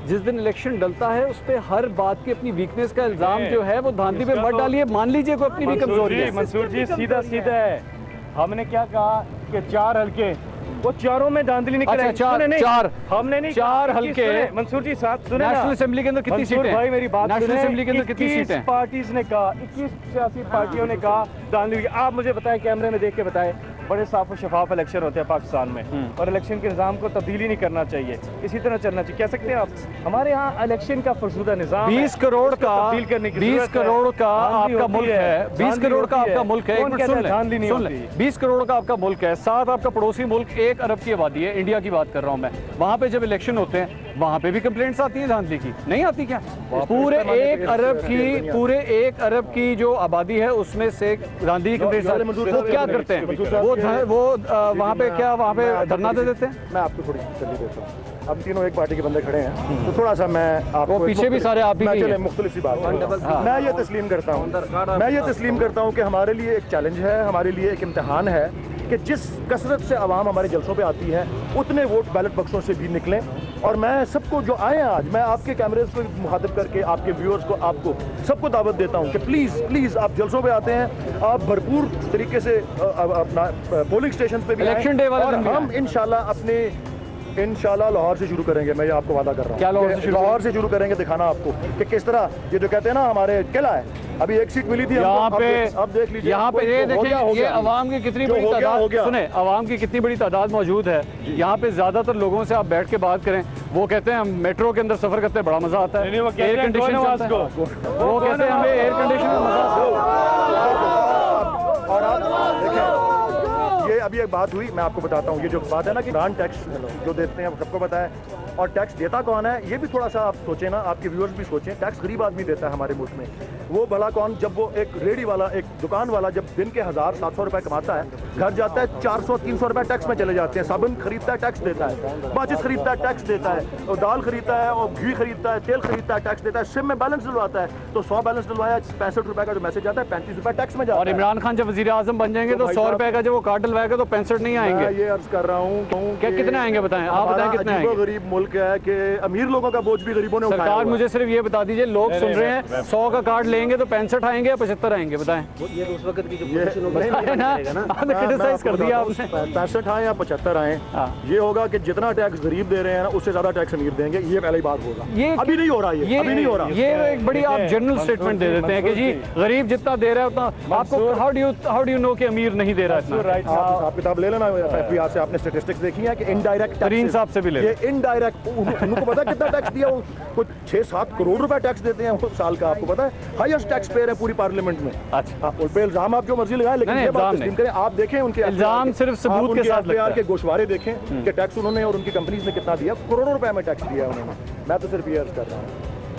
जिस दिन इलेक्शन डलता है उस पर हर बात की अपनी वीकनेस का इल्ज़ाम जो है वो धांधली पे मत डालिए, मान लीजिए कोई अपनी भी कमजोरी है। मंसूर जी सीधा है, हमने क्या कहा कि 4 हल्के, वो चारों में धांधली निकल आई। चार हमने नहीं, 4 हल्के। मंसूर जी साथ सुने, नेशनल असेंबली के अंदर कितनी सीटें? भाई मेरी बात सुने, नेशनल असेंबली के अंदर कितनी सीटें? 21 पार्टीज ने कहा, 21 सियासी पार्टियों ने कहा धांधली। आप मुझे बताएं, कैमरे में देख के बताएं, बड़े साफ और शफाफ इलेक्शन होते हैं पाकिस्तान में, और इलेक्शन के निज़ाम को तब्दीली नहीं करना चाहिए, इसी तरह चलना चाहिए। कह सकते हैं आप हमारे यहाँ इलेक्शन का फरसूदा निज़ाम 20 करोड़ का 20 करोड़ का आपका मुल्क है, 20 करोड़ का आपका मुल्क है, 20 करोड़ का आपका मुल्क है, साथ आपका पड़ोसी मुल्क 1 अरब की आबादी है, इंडिया की बात कर रहा हूँ मैं। वहाँ पे जब इलेक्शन होते हैं वहाँ पे भी कंप्लेंट्स आती हैं धांधली की, नहीं आती क्या? पूरे 1 अरब की जो आबादी है उसमें से धांधली की कंप्लेंट्स आती हैं। वो क्या करते हैं? वो वहाँ पे क्या वहाँ पे धरना दे देते हैं? मैं आपको थोड़ी तसल्ली देता हूँ। अब तीनों एक पार्टी के बंदे खड़े हैं, तो थोड़ा सा मैं आपको पीछे भी सारे आप ही की हैं। मुख्तलिफ सी बात मैं ये तस्लीम करता हूँ कि हमारे लिए एक चैलेंज है, हमारे लिए एक इम्तिहान है कि जिस कसरत से आवाम हमारे जलसों पे आती है उतने वोट बैलेट बक्सों से भी निकलें। और मैं सबको जो आए हैं आज, मैं आपके कैमरेज को मुखातिब करके आपके व्यूअर्स को, आपको सबको दावत देता हूं कि प्लीज़ आप जलसों पे आते हैं, आप भरपूर तरीके से अपना पोलिंग स्टेशन पे भी इलेक्शन डे वाले और दिन भी हम इंशाल्लाह लाहौर से शुरू करेंगे। मैं ये आपको वादा कर रहा हूँ। क्या लाहौर से शुरू करेंगे, दिखाना आपको कि किस तरह ये जो कहते हैं ना हमारे किला है, अभी एक सीट मिली थी यहाँ पे, अब देख लीजिए यहाँ पे ये देखें ये अवाम की कितनी बड़ी तादाद, सुने अवाम की कितनी बड़ी तादाद मौजूद है यहाँ पे। ज्यादातर लोगों से आप बैठ के बात करें, वो कहते हैं हम मेट्रो के अंदर सफर करते हैं बड़ा मजा आता है, एयर कंडीशन चलता है, वो कहते हैं हमें एयर कंडीशन में मजा आता है। और आप देखें, ये अभी एक बात हुई, मैं आपको बताता हूँ। ये जो बात है ना कि ग्रांड टैक्स जो देते हैं सबको पता है, और टैक्स देता कौन है ये भी थोड़ा सा आप सोचें ना, आपके व्यूअर्स भी सोचें। टैक्स गरीब आदमी देता है हमारे मुल्क में, वो भला कौन? जब वो एक रेडी वाला, एक दुकान वाला जब दिन के 1000-700 रुपए कमाता है, घर जाता है 400-300 रुपए टैक्स में चले जाते हैं। साबुन खरीदता है टैक्स देता है, माचिस खरीदता है टैक्स देता है, और दाल खरीदता है, और घी खरीदता है, तेल खरीदता है, टैक्स देता है। सिम में बैलेंस डलवाता है तो 100 बैलेंस डलवाया, 65 रुपए का जो मैसेज आता है 35 रुपए टैक्स में जाता है। और इमरान खान जब वजीर आजम बन जाएंगे तो 100 रुपए का जब वो कार्ड डलवाएगा तो 65 नहीं आएंगे। ये अर्ज कर रहा हूँ क्या कितने आएंगे बताएं, आप बताएं कितने आएंगे? गरीब मुल्क है कि अमीर लोगों का बोझ भी गरीबों ने उठाया। सरकार मुझे सिर्फ ये बता दीजिए, लोग सुन रहे हैं 100 का कार्ड लेंगे तो 65 आएंगे या 75 आएंगे बताएं? ये उस वक्त की जो पोजीशन होगी आपने क्रिटिसाइज कर दिया आपने। 65 आए या 75 आए, ये होगा कि जितना टैक्स गरीब दे रहे हैं ना उससे ज्यादा टैक्स अमीर देंगे, ये पहली बात होगा। ये अभी नहीं हो रहा, ये अभी नहीं हो रहा। ये एक बड़ी आप जनरल स्टेटमेंट दे देते हैं कि जी गरीब जितना दे रहा है उतना आपको, हाउ डू यू नो कि अमीर नहीं दे रहा है? आप किताब ले लेना, एफबीआई से आपने स्टैटिस्टिक्स देखी है कि इनडायरेक्ट तरीन साहब से भी ले, ये इनडायरेक्ट उनको पता कितना टैक्स दिया, वो कुछ 6-7 करोड़ रुपए टैक्स देते हैं वो साल का, आपको पता है? हाईएस्ट टैक्स पेयर है पूरी पार्लियामेंट में। अच्छा, उन पे इल्जाम आप जो मर्जी लगाएं, लेकिन ये बात तस्लीम करें, आप देखें उनके इल्जाम सिर्फ सबूत के साथ लगता है। के गोशवारे देखें कि टैक्स उन्होंने और उनकी कंपनीज ने कितना दिया, करोड़ों रुपए में टैक्स दिया उन्होंने। मैं तो सिर्फ ये अर्ज कर रहा हूँ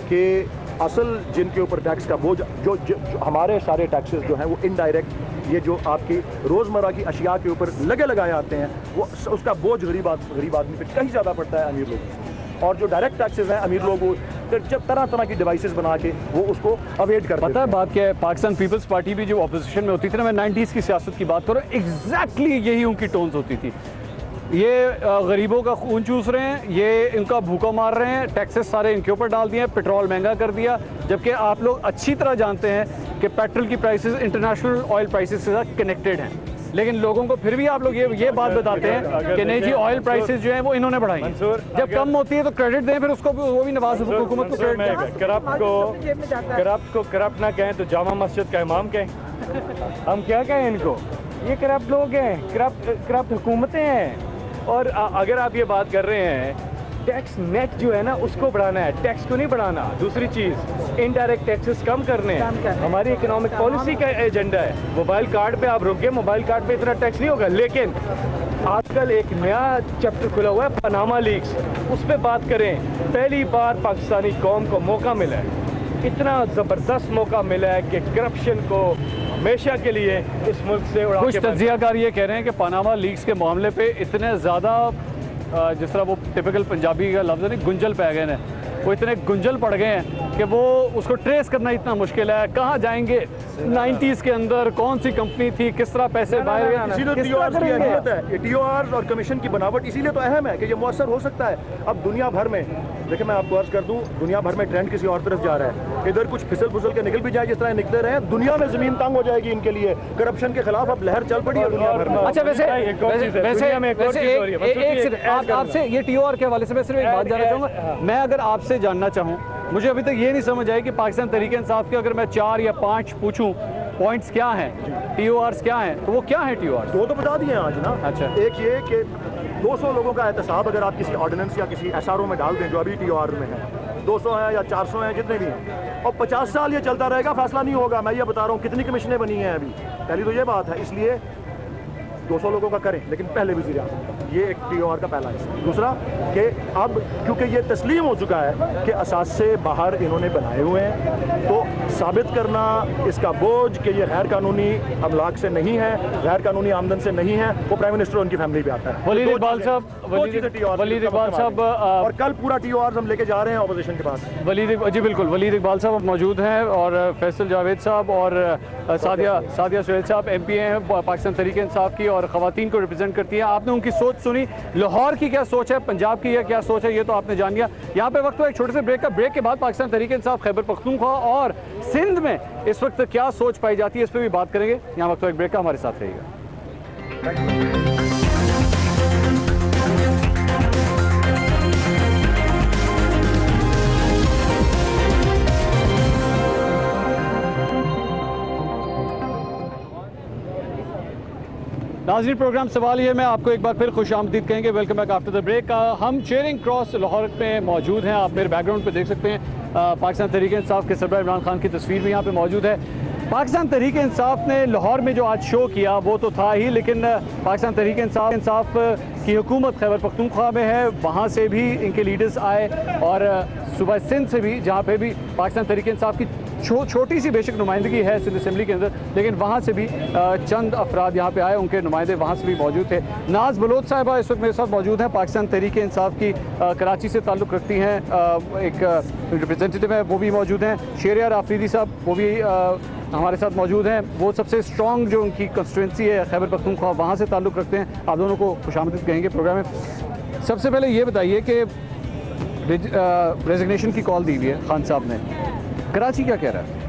कि असल जिनके ऊपर टैक्स का बोझ, जो हमारे सारे टैक्सेस जो हैं वो इनडायरेक्ट, ये जो आपकी रोज़मर्रा की अशिया के ऊपर लगे लगाए आते हैं, वो उसका बोझ गरीब आदमी पे कहीं ज़्यादा पड़ता है अमीर लोगों से। और जो डायरेक्ट टैक्सेस हैं अमीर लोग जब तरह की डिवाइसेस बना के वो उसको अवॉइड करते हैं। पता है बात क्या है, पाकिस्तान पीपल्स पार्टी भी जो अपोजिशन में होती थी ना, मैं 90s की सियासत की बात करूँ, एग्जैक्टली यही उनकी टोन्स होती थी। ये गरीबों का खून चूस रहे हैं, ये इनका भूखा मार रहे हैं, टैक्सेस सारे इनके ऊपर डाल दिए, पेट्रोल महंगा कर दिया, जबकि आप लोग अच्छी तरह जानते हैं कि पेट्रोल की प्राइसेस इंटरनेशनल ऑयल प्राइसेस के साथ कनेक्टेड हैं। लेकिन लोगों को फिर भी आप लोग ये बात बताते हैं कि नहीं जी ऑयल प्राइसेस जो हैं वो इन्होंने बढ़ाई। जब कम होती है तो क्रेडिट दें, फिर उसको वो भी नवाज हुकूमत को क्रेडिट दें। करप्ट को करप्ट ना कहें तो जामा मस्जिद का इमाम कहें। हम क्या कहें इनको? ये करप्ट लोग हैं, करप्ट हुकूमतें हैं। और अगर आप ये बात कर रहे हैं टैक्स नेट जो है ना उसको बढ़ाना है, टैक्स को नहीं बढ़ाना। दूसरी चीज़ इनडायरेक्ट टैक्सेस कम करने हैं, हमारी इकोनॉमिक पॉलिसी का एजेंडा है। मोबाइल कार्ड पे आप रुक गए, मोबाइल कार्ड पे इतना टैक्स नहीं होगा, लेकिन आजकल एक नया चैप्टर खुला हुआ है पनामा लीक्स, उस पर बात करें। पहली बार पाकिस्तानी कौम को मौका मिला है, इतना ज़बरदस्त मौका मिला है कि करप्शन को हमेशा के लिए इस मुल्क से उड़ा के। कुछ तज्जियाकार ये कह रहे हैं कि पनामा लीक्स के मामले पे इतने ज़्यादा जिस तरह वो टिपिकल पंजाबी का लफ्ज़ है नहीं, गुंजल पै गए हैं, वो इतने गुंजल पड़ गए हैं कि वो उसको ट्रेस करना इतना मुश्किल है। कहाँ जाएंगे 90s के अंदर, कौन सी कंपनी थी, किस तरह पैसे बाहर गए। ये टीओआर और कमीशन की बनावट इसीलिए तो अहम है कि ये मुअस्सर हो सकता है। अब दुनिया भर में देखिए, मैं आपको अर्ज कर दूं, दुनिया भर में ट्रेंड किसी और तरफ जा रहा है। इधर कुछ फिसल के निकल भी जाए जिस तरह निकलते रहे, दुनिया में जमीन तंग हो जाएगी इनके लिए। करप्शन के खिलाफ अब लहर चल पड़ी है दुनिया भर में। अच्छा, वैसे आपसे ये टीओआर के हवाले से मैं सिर्फ एक बात जानना चाहूँगा। मैं अगर आपसे जानना चाहूँ, मुझे अभी तक ये नहीं समझ आई कि पाकिस्तान तहरीक इंसाफ के अगर मैं 4 या 5 पूछूं पॉइंट्स क्या हैं, TORs क्या हैं, तो वो क्या है TORs? दो तो बता दिए हैं आज ना। अच्छा। एक ये कि 200 लोगों का एहतसाब अगर आप किसी ऑर्डिनेंस या किसी SRO में डाल दें जो अभी TOR में है, 200 है या 400 हैं, जितने भी हैं, और 50 साल ये चलता रहेगा, फैसला नहीं होगा। मैं ये बता रहा हूँ कितनी कमीशनें बनी हैं अभी, पहली तो ये बात है। इसलिए 200 लोगों का करें, लेकिन पहले वज़ीर आज़म, ये एक TOR का पहला हिस्सा। दूसरा कि अब क्योंकि ये तस्लीम हो चुका है कि असासे बाहर इन्होंने बनाए हुए हैं, तो साबित करना इसका बोझ कि ये गैर कानूनी अमलाक से नहीं है, गैर कानूनी आमदन से नहीं है, वो प्राइम मिनिस्टर और उनकी फैमिली पे आता है। वलीद इकबाल साहब, और कल पूरा TOR हम लेके जा रहे हैं अपोजिशन के पास। जी बिल्कुल, वलीद इकबाल साहब मौजूद हैं और फैसल जावेद साहब और सादिया सुहेल साहब MP हैं पाकिस्तान तहरीक इंसाफ की और ख़वातीन को रिप्रेजेंट करती हैं। आपने उनकी सोच सुनी, लाहौर की क्या सोच है, पंजाब की क्या सोच है, ये तो आपने जान लिया। यहाँ पे वक्त हुआ एक छोटे से ब्रेक का। ब्रेक के बाद पाकिस्तान तहरीक इंसाफ खैबर पख्तूनख्वा और सिंध में इस वक्त क्या सोच पाई जाती है, इस पर भी बात करेंगे। यहाँ वक्त हुआ एक ब्रेक का, हमारे साथ रहिएगा। नाज़रीन, प्रोग्राम सवाल ये में आपको एक बार फिर खुश आमदीद कहेंगे। Welcome back after the break. हम चेयरिंग क्रॉस लाहौर में मौजूद हैं। आप मेरे बैकग्राउंड पे देख सकते हैं पाकिस्तान तहरीक इंसाफ के सरबराह इमरान खान की तस्वीर भी यहाँ पे मौजूद है। पाकिस्तान तहरीक इंसाफ ने लाहौर में जो आज शो किया वो तो था ही, लेकिन पाकिस्तान तहरीक इंसाफ की हुकूमत खैबर पख्तूनख्वा में है, वहाँ से भी इनके लीडर्स आए और सुबह सिंध से भी, जहाँ पे भी पाकिस्तान तहरीक इंसाफ की छोटी सी बेशक नुमाइंदगी है सिंध असम्बली के अंदर, लेकिन वहाँ से भी चंद अफराद यहाँ पे आए, उनके नुमाइंदे वहाँ से भी मौजूद थे। नाज बलोच साहिबा इस वक्त मेरे साथ मौजूद हैं, पाकिस्तान तहरीक इंसाफ की कराची से ताल्लुक़ रखती हैं, एक रिप्रेजेंटेटिव है, वो भी मौजूद हैं। शेरियार आफरीदी साहब वो भी हमारे साथ मौजूद हैं, वो सबसे स्ट्रॉन्ग जो उनकी कंस्टिट्यूंसी है खैबर पख्तूनख्वा, वहाँ से ताल्लुक़ रखते हैं। आप दोनों को खुशामदीद कहेंगे प्रोग्राम में। सबसे पहले ये बताइए कि रेजिग्नेशन की कॉल दी हुई है खान साहब ने, कराची क्या कह रहा है?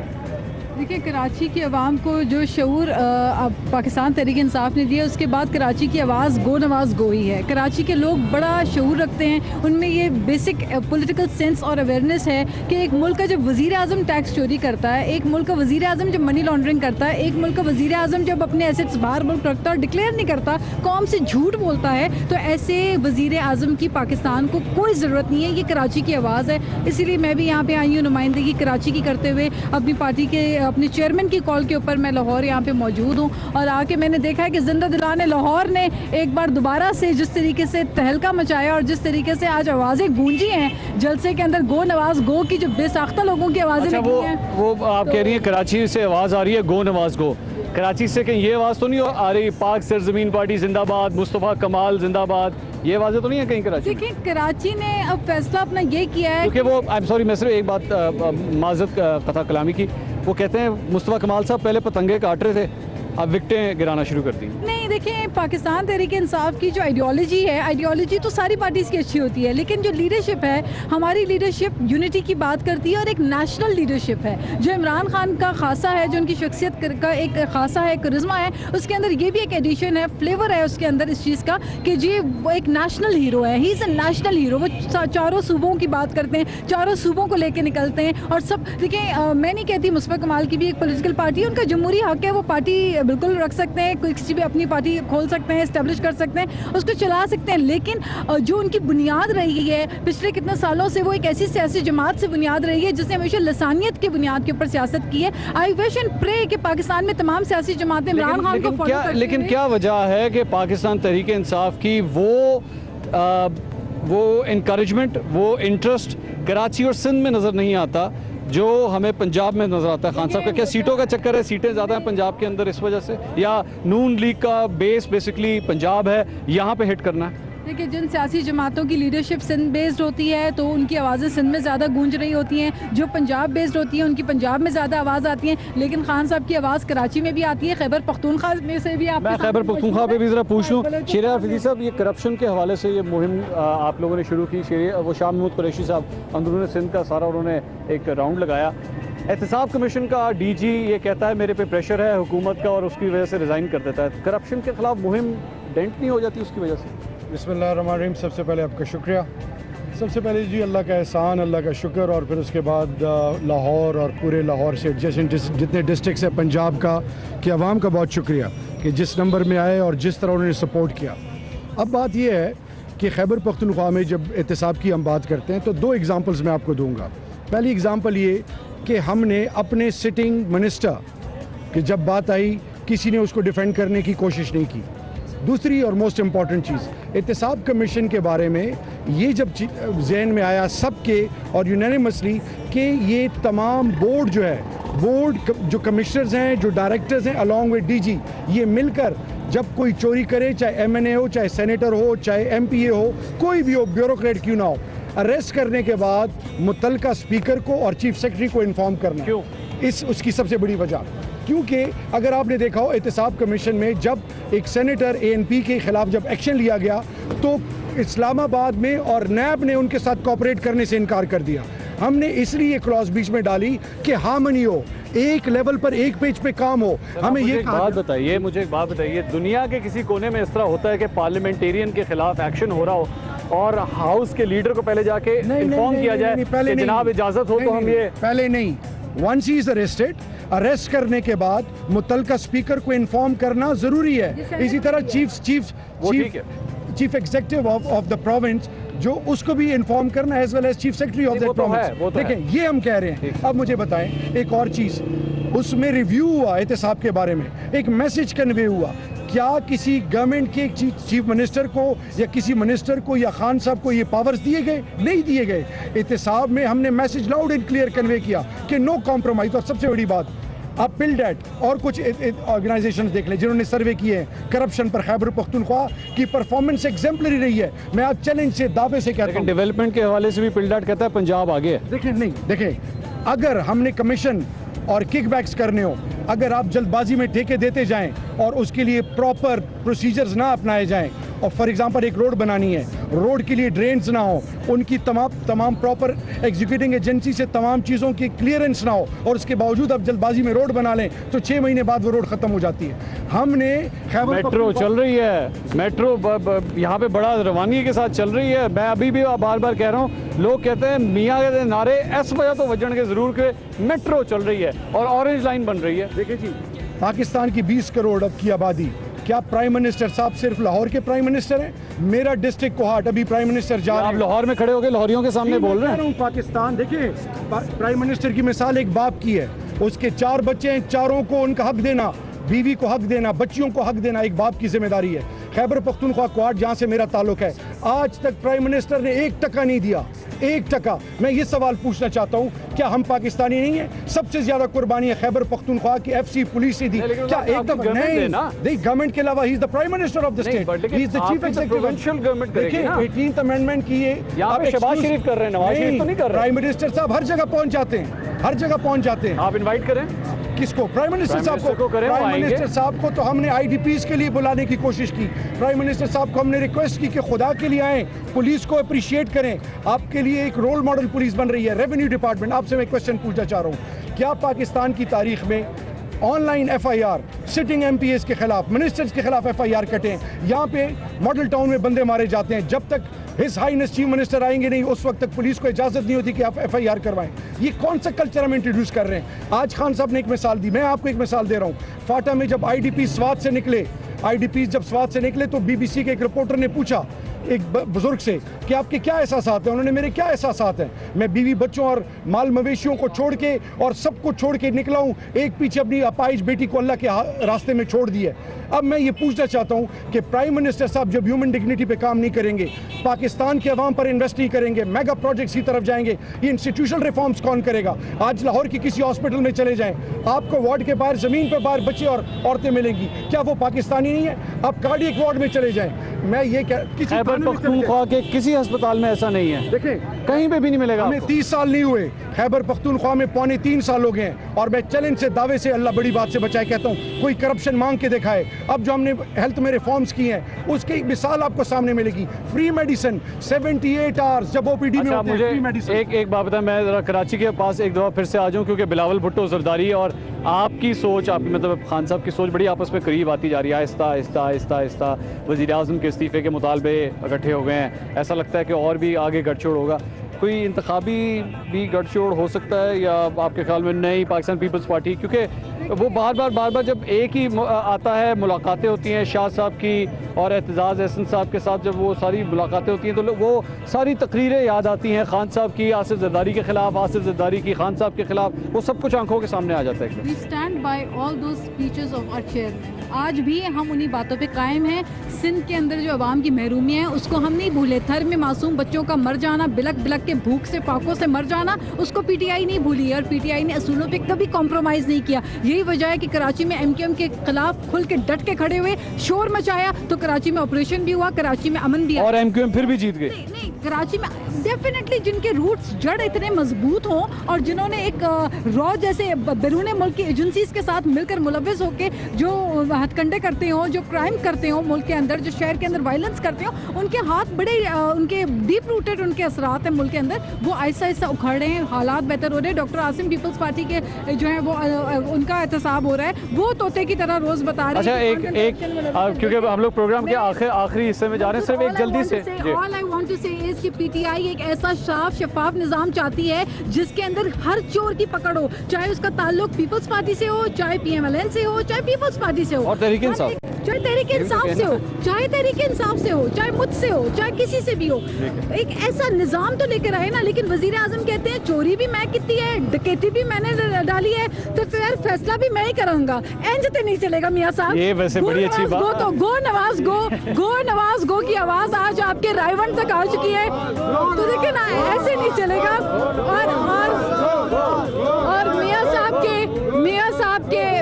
देखिए, कराची की आवाम को जो शऊर पाकिस्तान तहरीक इंसाफ ने दिया, उसके बाद कराची की आवाज़ गो नवाज गो ही है। कराची के लोग बड़ा शऊर रखते हैं, उनमें ये बेसिक पॉलिटिकल सेंस और अवेयरनेस है कि एक मुल्क का जब वज़ीर आज़म टैक्स चोरी करता है, एक मुल्क का वज़ीर आज़म जब मनी लॉन्ड्रिंग करता है, एक मुल्क का वज़ीर आज़म जब अपने एसेट्स बाहर मुल्क रखता है और डिक्लेयर नहीं करता, कौम से झूठ बोलता है, तो ऐसे वज़ीर आज़म की पाकिस्तान को कोई ज़रूरत नहीं है। ये कराची की आवाज़ है, इसीलिए मैं भी यहाँ पर आई हूँ नुमाइंदगी कराची की करते हुए। अपनी पार्टी के अपने चेयरमैन की कॉल के ऊपर मैं लाहौर यहाँ पे मौजूद हूँ और आके मैंने देखा है कि जिंदा दिलाने लाहौर ने एक बार दोबारा से जिस तरीके से तहलका मचाया और जिस तरीके से आज आवाज़ें गूंजी हैं जलसे के अंदर, गो नवाज गो की जो बेसाख्ता लोगों की आवाज़ें निकली हैं। वो आप कह रही हैं कराची से आवाज़ आ रही है गो नवाज गो, कराची से कहीं ये आवाज़ तो नहीं आ रही पाक सरजमीन पार्टी जिंदाबाद, मुस्तफ़ा कमाल जिंदाबाद, ये आवाज़ें तो नहीं है कहीं कराची? देखिए, कराची ने अब फैसला अपना ये किया है क्योंकि वो आई एम सॉरी, मैं सिर्फ एक बात माजरत कथा कलामी की, वो कहते हैं मुस्तफ़ा कमाल साहब पहले पतंगे काट रहे थे, अब विकटें गिराना शुरू कर दी। नहीं, देखिए, पाकिस्तान तहरीक इंसाफ की जो आइडियोलॉजी है, आइडियोलॉजी तो सारी पार्टीज़ की अच्छी होती है, लेकिन जो लीडरशिप है, हमारी लीडरशिप यूनिटी की बात करती है और एक नेशनल लीडरशिप है जो इमरान खान का खासा है, जो उनकी शख्सियत का एक खासा है, करिश्मा है, उसके अंदर ये भी एक एडिशन है, फ्लेवर है उसके अंदर इस चीज़ का कि जी वो एक नेशनल हीरो है। He is a national hero. वो चारों सूबों की बात करते हैं, चारों सूबों को लेकर निकलते हैं और सब। देखिए, मैं नहीं कहती मुस्तफ़ा कमाल की भी एक पॉलिटिकल पार्टी है, उनका जमहूरी हक है, वो पार्टी बिल्कुल रख सकते हैं, कोई किसी भी अपनी पार्टी खोल सकते हैं, इस्टेब्लिश कर सकते हैं, उसको चला सकते हैं, लेकिन जो उनकी बुनियाद रही है पिछले कितने सालों से, वो एक ऐसी सियासी जमात से बुनियाद रही है जिसने हमेशा लसानियत की बुनियाद के ऊपर सियासत की है। आई विश एंड प्रे कि पाकिस्तान में तमाम सियासी जमातें इमरान खान को फॉलो करती हैं। लेकिन क्या वजह है कि पाकिस्तान तहरीक इंसाफ की वो इनकरेजमेंट, वो इंटरेस्ट कराची और सिंध में नज़र नहीं आता जो हमें पंजाब में नजर आता है? खान साहब का क्या सीटों का चक्कर है, सीटें ज़्यादा हैं पंजाब के अंदर इस वजह से, या नून लीग का बेस बेसिकली पंजाब है, यहाँ पे हिट करना है? देखिए, जिन सियासी जमातों की लीडरशिप सिंध बेस्ड होती है तो उनकी आवाज़ें सिंध में ज़्यादा गूंज रही होती हैं, जो पंजाब बेस्ड होती हैं उनकी पंजाब में ज़्यादा आवाज़ आती है, लेकिन खान साहब की आवाज़ कराची में भी आती है, खैबर पख्तूनख्वा में से भी। मैं खैबर पख्तूनख्वा पे भी ज़रा पूछ लूँ, शेरिया आफरीदी साहब, ये करप्शन के हवाले से ये मुहिम आप लोगों ने शुरू की, वो शाह महमूद कुरैशी साहब अंदरून सिंध का सारा उन्होंने एक राउंड लगाया, एहतसाब कमीशन का DG ये कहता है मेरे पे प्रेशर है हुकूमत का और उसकी वजह से रिज़ाइन कर देता है। करप्शन के खिलाफ मुहिम डेंट नहीं हो जाती उसकी वजह से? बिस्मिल्लाहिर्रहमानिर्रहीम, सबसे पहले आपका शुक्रिया। सबसे पहले जी अल्लाह का एहसान, अल्लाह का शुक्र, और फिर उसके बाद लाहौर और पूरे लाहौर से एडजेसेंट जितने डिस्ट्रिक्ट्स हैं पंजाब का कि अवाम का बहुत शुक्रिया कि जिस नंबर में आए और जिस तरह उन्होंने सपोर्ट किया। अब बात यह है कि खैबर पख्तूनख्वा में जब एहतसाब की हम बात करते हैं तो दो एग्जांपल्स मैं आपको दूंगा। पहली एग्जांपल ये कि हमने अपने सिटिंग मिनिस्टर कि जब बात आई किसी ने उसको डिफेंड करने की कोशिश नहीं की। दूसरी और मोस्ट इम्पॉर्टेंट चीज़, एहतसाब कमीशन के बारे में ये जब जहन में आया सबके और यूनानिमसली कि ये तमाम बोर्ड जो है, बोर्ड जो कमिश्नर्स हैं, जो डायरेक्टर्स हैं अलॉन्ग विद डीजी, ये मिलकर जब कोई चोरी करे, चाहे एमएनए हो, चाहे सेनेटर हो, चाहे एमपीए हो, कोई भी हो, ब्यूरोक्रेट क्यों ना हो, अरेस्ट करने के बाद मुतलका स्पीकर को और चीफ सेक्रेटरी को इन्फॉर्म करना। क्यों? उसकी सबसे बड़ी वजह क्योंकि अगर आपने देखा हो एहतसाब कमीशन में जब एक सेनेटर एएनपी के खिलाफ जब एक्शन लिया गया तो इस्लामाबाद में और नैब ने उनके साथ कोऑपरेट करने से इनकार कर दिया। हमने इसलिए क्लॉज बीच में डाली कि हार्मनी हो, एक लेवल पर एक पेज पे काम हो। हमें ये मुझे एक बात बताइए, दुनिया के किसी कोने में इस तरह होता है कि पार्लियामेंटेरियन के खिलाफ एक्शन हो रहा हो और हाउस के लीडर को पहले जाके इन्फॉर्म किया जाए कि जनाब इजाजत हो तो हम ये पहले नहीं, once he is arrested, arrest करने के बाद मुतलका स्पीकर को इन्फॉर्म करना जरूरी है। इसी तरह chief executive of the province जो उसको भी इन्फॉर्म करना as well as chief secretary of the province. देखें ये हम कह रहे हैं। अब मुझे बताएं एक और चीज, उसमें रिव्यू हुआ एहतसाब के बारे में, एक मैसेज कन्वे हुआ। क्या किसी गवर्नमेंट के चीफ मिनिस्टर को या किसी मिनिस्टर को या खान साहब को ये पावर्स दिए गए? नहीं दिए गए। एहतसाब में हमने message loud and clear convey किया कि नो कॉम्प्रोमाइज। और सबसे बड़ी बात, आप पिलडेट और कुछ ऑर्गेनाइजेशंस देख लें जिन्होंने सर्वे किए हैं करप्शन पर, खैबर पख्तूनख्वा की परफॉर्मेंस एग्जाम्पलरी रही है। मैं आज चैलेंज से दावे से कहता हूं, डेवलपमेंट के हवाले से भी पिलडेट कहता है पंजाब आगे है। देखें अगर हमने कमीशन और किकबैक्स करने हो, अगर आप जल्दबाजी में ठेके देते जाएं और उसके लिए प्रॉपर प्रोसीजर्स ना अपनाए जाएं, और फॉर एग्जांपल एक रोड बनानी है, रोड के लिए ड्रेन्स ना हो, उनकी तमाम प्रॉपर एग्जीक्यूटिंग एजेंसी से तमाम चीज़ों की क्लियरेंस ना हो, और उसके बावजूद आप जल्दबाजी में रोड बना लें तो 6 महीने बाद वो रोड ख़त्म हो जाती है। हमने मेट्रो चल रही है, मेट्रो यहाँ पे बड़ा रवानगी के साथ चल रही है। मैं अभी भी बार बार कह रहा हूँ, लोग कहते हैं मियाँ के नारे इस वजह तो वजन के ज़रूर के मेट्रो चल रही है और ऑरेंज लाइन बन रही है। देखिए जी, पाकिस्तान की 20 करोड़ अब की आबादी, क्या प्राइम मिनिस्टर साहब सिर्फ लाहौर के प्राइम मिनिस्टर हैं? मेरा डिस्ट्रिक्ट कोहाट अभी प्राइम मिनिस्टर जा रहे हैं। आप लाहौर में खड़े होकर लाहौरियों के सामने बोल रहे हैं? पाकिस्तान, देखिए प्राइम मिनिस्टर की मिसाल एक बाप की है, उसके 4 बच्चे हैं, चारों को उनका हक देना, बीवी को हक देना, बच्चियों को हक देना एक बाप की जिम्मेदारी है। खैबर पख्तूनख्वा कोहाट जहाँ से मेरा ताल्लुक है, आज तक प्राइम मिनिस्टर ने 1 टका नहीं दिया, 1 टका। मैं ये सवाल पूछना चाहता हूँ, क्या हम पाकिस्तानी नहीं है? सबसे ज्यादा कुर्बानी खैबर पख्तूनख्वा की FC पुलिस ने दी। क्या एक दफा नहीं, गवर्नमेंट के अलावा he is the prime minister of the state, he is the chief executive. देखिए 18th अमेंडमेंट की ये आप शहबाज शरीफ कर रहे हैं, नवाज शरीफ तो नहीं कर रहे। प्राइम मिनिस्टर साहब हर जगह पहुंच जाते हैं, हर जगह पहुंच जाते हैं। आप इनवाइट करें किसको? प्राइम मिनिस्टर साहब को। प्राइम मिनिस्टर साहब को तो हमने IDPs के लिए बुलाने की कोशिश की। प्राइम मिनिस्टर साहब को हमने रिक्वेस्ट की कि खुदा के लिए आएं, पुलिस को अप्रिशिएट करें, आपके लिए एक रोल मॉडल पुलिस बन रही है। रेवेन्यू डिपार्टमेंट, आपसे मैं क्वेश्चन पूछना चाह रहा हूँ, क्या पाकिस्तान की तारीख में ऑनलाइन FIR सिटिंग MPs के खिलाफ, मिनिस्टर्स के खिलाफ FIR कटें? यहाँ पे मॉडल टाउन में बंदे मारे जाते हैं, जब तक हिज हाईनेस चीफ मिनिस्टर आएंगे नहीं उस वक्त तक पुलिस को इजाजत नहीं होती कि आप FIR करवाएं। ये कौन सा कल्चर हम इंट्रोड्यूस कर रहे हैं? आज खान साहब ने एक मिसाल दी, मैं आपको एक मिसाल दे रहा हूँ। फाटा में जब IDP स्वात से निकले, IDPs जब स्वात से निकले तो BBC के एक रिपोर्टर ने पूछा एक बुजुर्ग से कि आपके क्या एहसासात हैं? उन्होंने मेरे क्या एहसासात हैं, मैं बीवी बच्चों और माल मवेशियों को छोड़ के और सब कुछ छोड़ के निकला हूँ, एक पीछे अपनी अपाइज बेटी को अल्लाह के रास्ते में छोड़ दिया। अब मैं ये पूछना चाहता हूँ कि प्राइम मिनिस्टर साहब जब ह्यूमन डिग्निटी पे काम नहीं करेंगे, पाकिस्तान के अवाम पर इन्वेस्ट नहीं करेंगे, मेगा प्रोजेक्ट्स की तरफ जाएंगे, ये इंस्टीट्यूशनल रिफॉर्म्स कौन करेगा? आज लाहौर की किसी हॉस्पिटल में चले जाएं, आपको वार्ड के बाहर जमीन पर बाहर बच्चे और औरतें मिलेंगी, क्या वो पाकिस्तानी नहीं है? आप कार्डियक वार्ड में चले जाएं, मैं ये खैबर पख्तूनख्वा के किसी अस्पताल में ऐसा नहीं है, देखें कहीं पे भी नहीं मिलेगा। हमें 30 साल नहीं हुए, खैबर पख्तूनख्वा में 3.25 साल हो गए हैं, और मैं चैलेंज से, दावे से, अल्लाह बड़ी बात से बचाए कहता हूँ, कोई करप्शन मांग के दिखाए। अब जो हमने हेल्थ में रिफॉर्म्स की हैं उसकी एक मिसाल आपको सामने मिलेगी। फ्री मेडिसिन 78 आवर्स जब OPD में होते हैं, फ्री मेडिसिन। एक बात बता, मैं जरा कराची के पास एक दफ़ा फिर से आ जाऊँ, क्योंकि बिलावल भुट्टो जरदारी और आपकी सोच, आपकी मतलब खान साहब की सोच बड़ी आपस में करीब आती जा रही है, आहिस्ता आहिस्ता आहिस्ता आहिस्ता वज़ीर आज़म के इस्तीफ़े के मुतालबे इकट्ठे हो गए हैं, ऐसा लगता है कि और भी आगे गठजोड़ होगा। कोई इंतखाबी भी गठजोड़ हो सकता है या आपके ख्याल में नई पाकिस्तान पीपल्स पार्टी, क्योंकि वो बार बार जब एक ही आता है, मुलाकातें होती हैं शाह साहब की और एतजाज़ एहसन साहब के साथ, जब वो सारी मुलाकातें होती हैं तो वो सारी तकरीरें याद आती हैं खान साहब की आसिफ जरदारी के ख़िलाफ़, आसिफ जरदारी की खान साहब के ख़िलाफ़, वो सब कुछ आंखों के सामने आ जाता है। We stand by all those speeches of our chairman. आज भी हम उन्हीं बातों पे कायम हैं। सिंध के अंदर जो अवाम की महरूमी है उसको हम नहीं भूले। थर में मासूम बच्चों का मर जाना, बिलक बिलक के भूख से फाकों से मर जाना, उसको पीटीआई नहीं भूली और पीटीआई ने असूलों पे कभी कॉम्प्रोमाइज़ नहीं किया। यही वजह है कि कराची में एमक्यूएम के खिलाफ खुल के डट के खड़े हुए, शोर मचाया तो कराची में ऑपरेशन भी हुआ, कराची में अमन भी आया। और एमक्यूएम फिर भी जीत गई। नहीं, कराची में डेफिनेटली जिनके रूट्स जड़ इतने मजबूत हों और जिन्होंने एक रॉ जैसे बैरून मुल्क की एजेंसीज के साथ मिलकर मुलव्वस होकर जो हथकंडे करते हों, जो क्राइम करते हों मुल्क के अंदर, जो शहर के अंदर वायलेंस करते हों, उनके हाथ बड़े उनके डीप रूटेड उनके असरात हैं मुल्क के अंदर, वो आहिस्ता आहिस्ता उखड़ रहे हैं, हालात बेहतर हो रहे हैं। डॉक्टर आसिम पीपल्स पार्टी के जो है वो उनका एहतसाब हो रहा है, वो तोते की तरह रोज़ बता रहे हैं। अच्छा, एक क्योंकि हम लोग प्रोग्राम के आखिरी हिस्से में जा रहे हैं, सिर्फ एक जल्दी से ऑल आई वांट टू से इज कि पीटीआई एक ऐसा साफ शफाफ निज़ाम चाहती है जिसके अंदर हर चोर की पकड़ हो, चाहे उसका ताल्लुक पीपल्स पार्टी से हो, चाहे पीएमएलएन से हो, चाहे पीपल्स पार्टी से हो, और तहरीक इंसाफ, चाहे तहरीक इंसाफ से हो, चाहे तहरीक इंसाफ से हो, चाहे मुझसे हो, चाहे किसी से भी हो, एक ऐसा निज़ाम तो लेकर आए ना। लेकिन वजीर आजम कहते हैं चोरी भी मैं की है, डकैती भी मैंने डाली है, तो फिर फैसला भी मैं ही करूंगा। इंज तो नहीं चलेगा मियाँ साहब। ये वैसे बड़ी अच्छी बात। तो गो नवाज गो की आवाज आज आपके रायवंड तक आ चुकी है, तो देखिए ना ऐसे नहीं चलेगा। और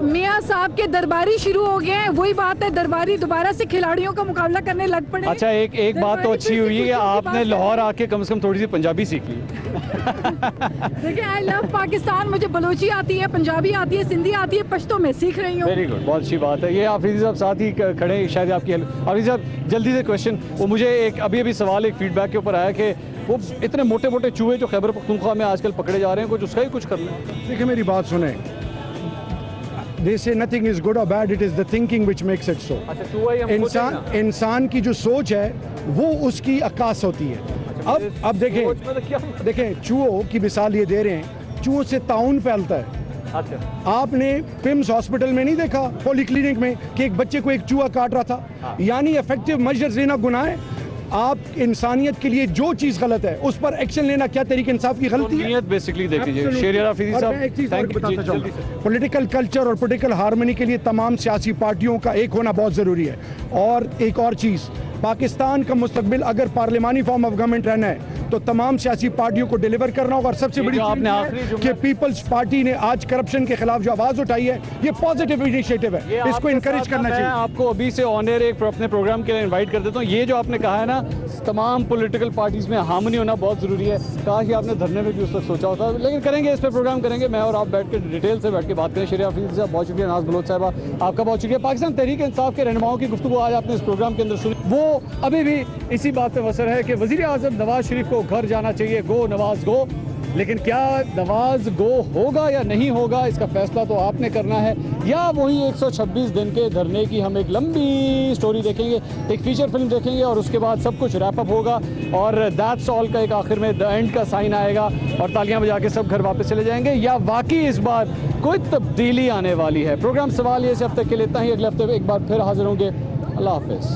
मियाँ साहब के दरबारी शुरू हो गए हैं। वही बात है, दरबारी दोबारा से खिलाड़ियों का मुकाबला करने लग पड़े। अच्छा, एक बात तो अच्छी हुई है, आपने लाहौर आके कम से कम थोड़ी सी पंजाबी सीख ली। देखिए, आई लव पाकिस्तान, मुझे बलोची आती है, पंजाबी आती है, सिंधी आती है, पश्तो में सीख रही हूँ। वेरी गुड, बहुत अच्छी बात है। ये आफरीदी साहब साथ ही खड़े हैं, शायद आपकी हेल्प। आफरीदी साहब जल्दी से क्वेश्चन, वो मुझे एक अभी सवाल एक फीडबैक के ऊपर आया कि वो इतने मोटे मोटे चूहे जो खैबर पख्तूनख्वा में आजकल पकड़े जा रहे हैं, कुछ उसका ही कुछ करना है। देखिए मेरी बात सुने, They say nothing is good or bad, it is the thinking which makes it so. अच्छा, चूहा ही हम खुद हैं ना। इंसान की जो सोच है वो उसकी अक्कास होती है। अब देखें चूहों की मिसाल ये दे रहे हैं, चूहों से ताउन फैलता है। अच्छा, आपने पिम्स हॉस्पिटल में नहीं देखा, पॉलीक्लिनिक में, कि एक बच्चे को एक चूहा काट रहा था? यानी इफेक्टिव मेजर्स लेना गुनाह है। आप इंसानियत के लिए जो चीज गलत है उस पर एक्शन लेना क्या तहरीक इंसाफ की गलती है? बेसिकली देख लीजिए शेरिया आफरीदी साहब, एक चीज और बताना चाहूँगा, पॉलिटिकल कल्चर और पॉलिटिकल हार्मनी के लिए तमाम सियासी पार्टियों का एक होना बहुत ज़रूरी है। और एक और चीज़, पाकिस्तान का मुस्तकबिल अगर पार्लिमानी फॉर्म ऑफ गवर्नमेंट रहना है तो तमाम सियासी पार्टियों को डिलीवर करना होगा। और सबसे बड़ी आपने चीज़ कि पीपल्स पार्टी ने आज करप्शन के खिलाफ जो आवाज़ उठाई है, ये पॉजिटिव इनिशिएटिव है, इसको इनकरेज करना चाहिए। आपको अभी से ऑन एयर एक अपने प्रोग्राम के लिए इनवाइट कर देता हूँ। ये जो आपने कहा है ना, तमाम पॉलिटिकल पार्टीज में हार्मनी होना बहुत ज़रूरी है। काश आपने धरने में भी उस वक्त सोचा होता, लेकिन करेंगे, इस पर प्रोग्राम करेंगे, मैं और आप बैठ के डिटेल से बैठ के बात करें। शेरिया आफरीदी साहब बहुत शुक्रिया, नाज बलोच साहबा आपका बहुत शुक्रिया। पाकिस्तान तहरीक इंसाफ के रहनुमाओं की गुफ्तगू आज आपने इस प्रोग्राम के अंदर सुनी, वो अभी भी इसी बात पर वसर है कि वज़ीर आज़म नवाज शरीफ को घर जाना चाहिए, गो नवाज गो। लेकिन क्या नवाज गो होगा या नहीं होगा, इसका फैसला तो आपने करना है, या वही 126 दिन के धरने की हम एक लंबी स्टोरी देखेंगे, एक फीचर फिल्म देखेंगे और उसके बाद सब कुछ रैप अप होगा और दैट्स ऑल का एक आखिर में द एंड का साइन आएगा और तालियां बजा के सब घर वापस चले जाएंगे, या वाकई इस बार कोई तब्दीली आने वाली है। प्रोग्राम सवाल ये से अब तक के लिए इतना ही, अगले हफ्ते एक बार फिर हाजिर होंगे। अल्लाह हाफिज़।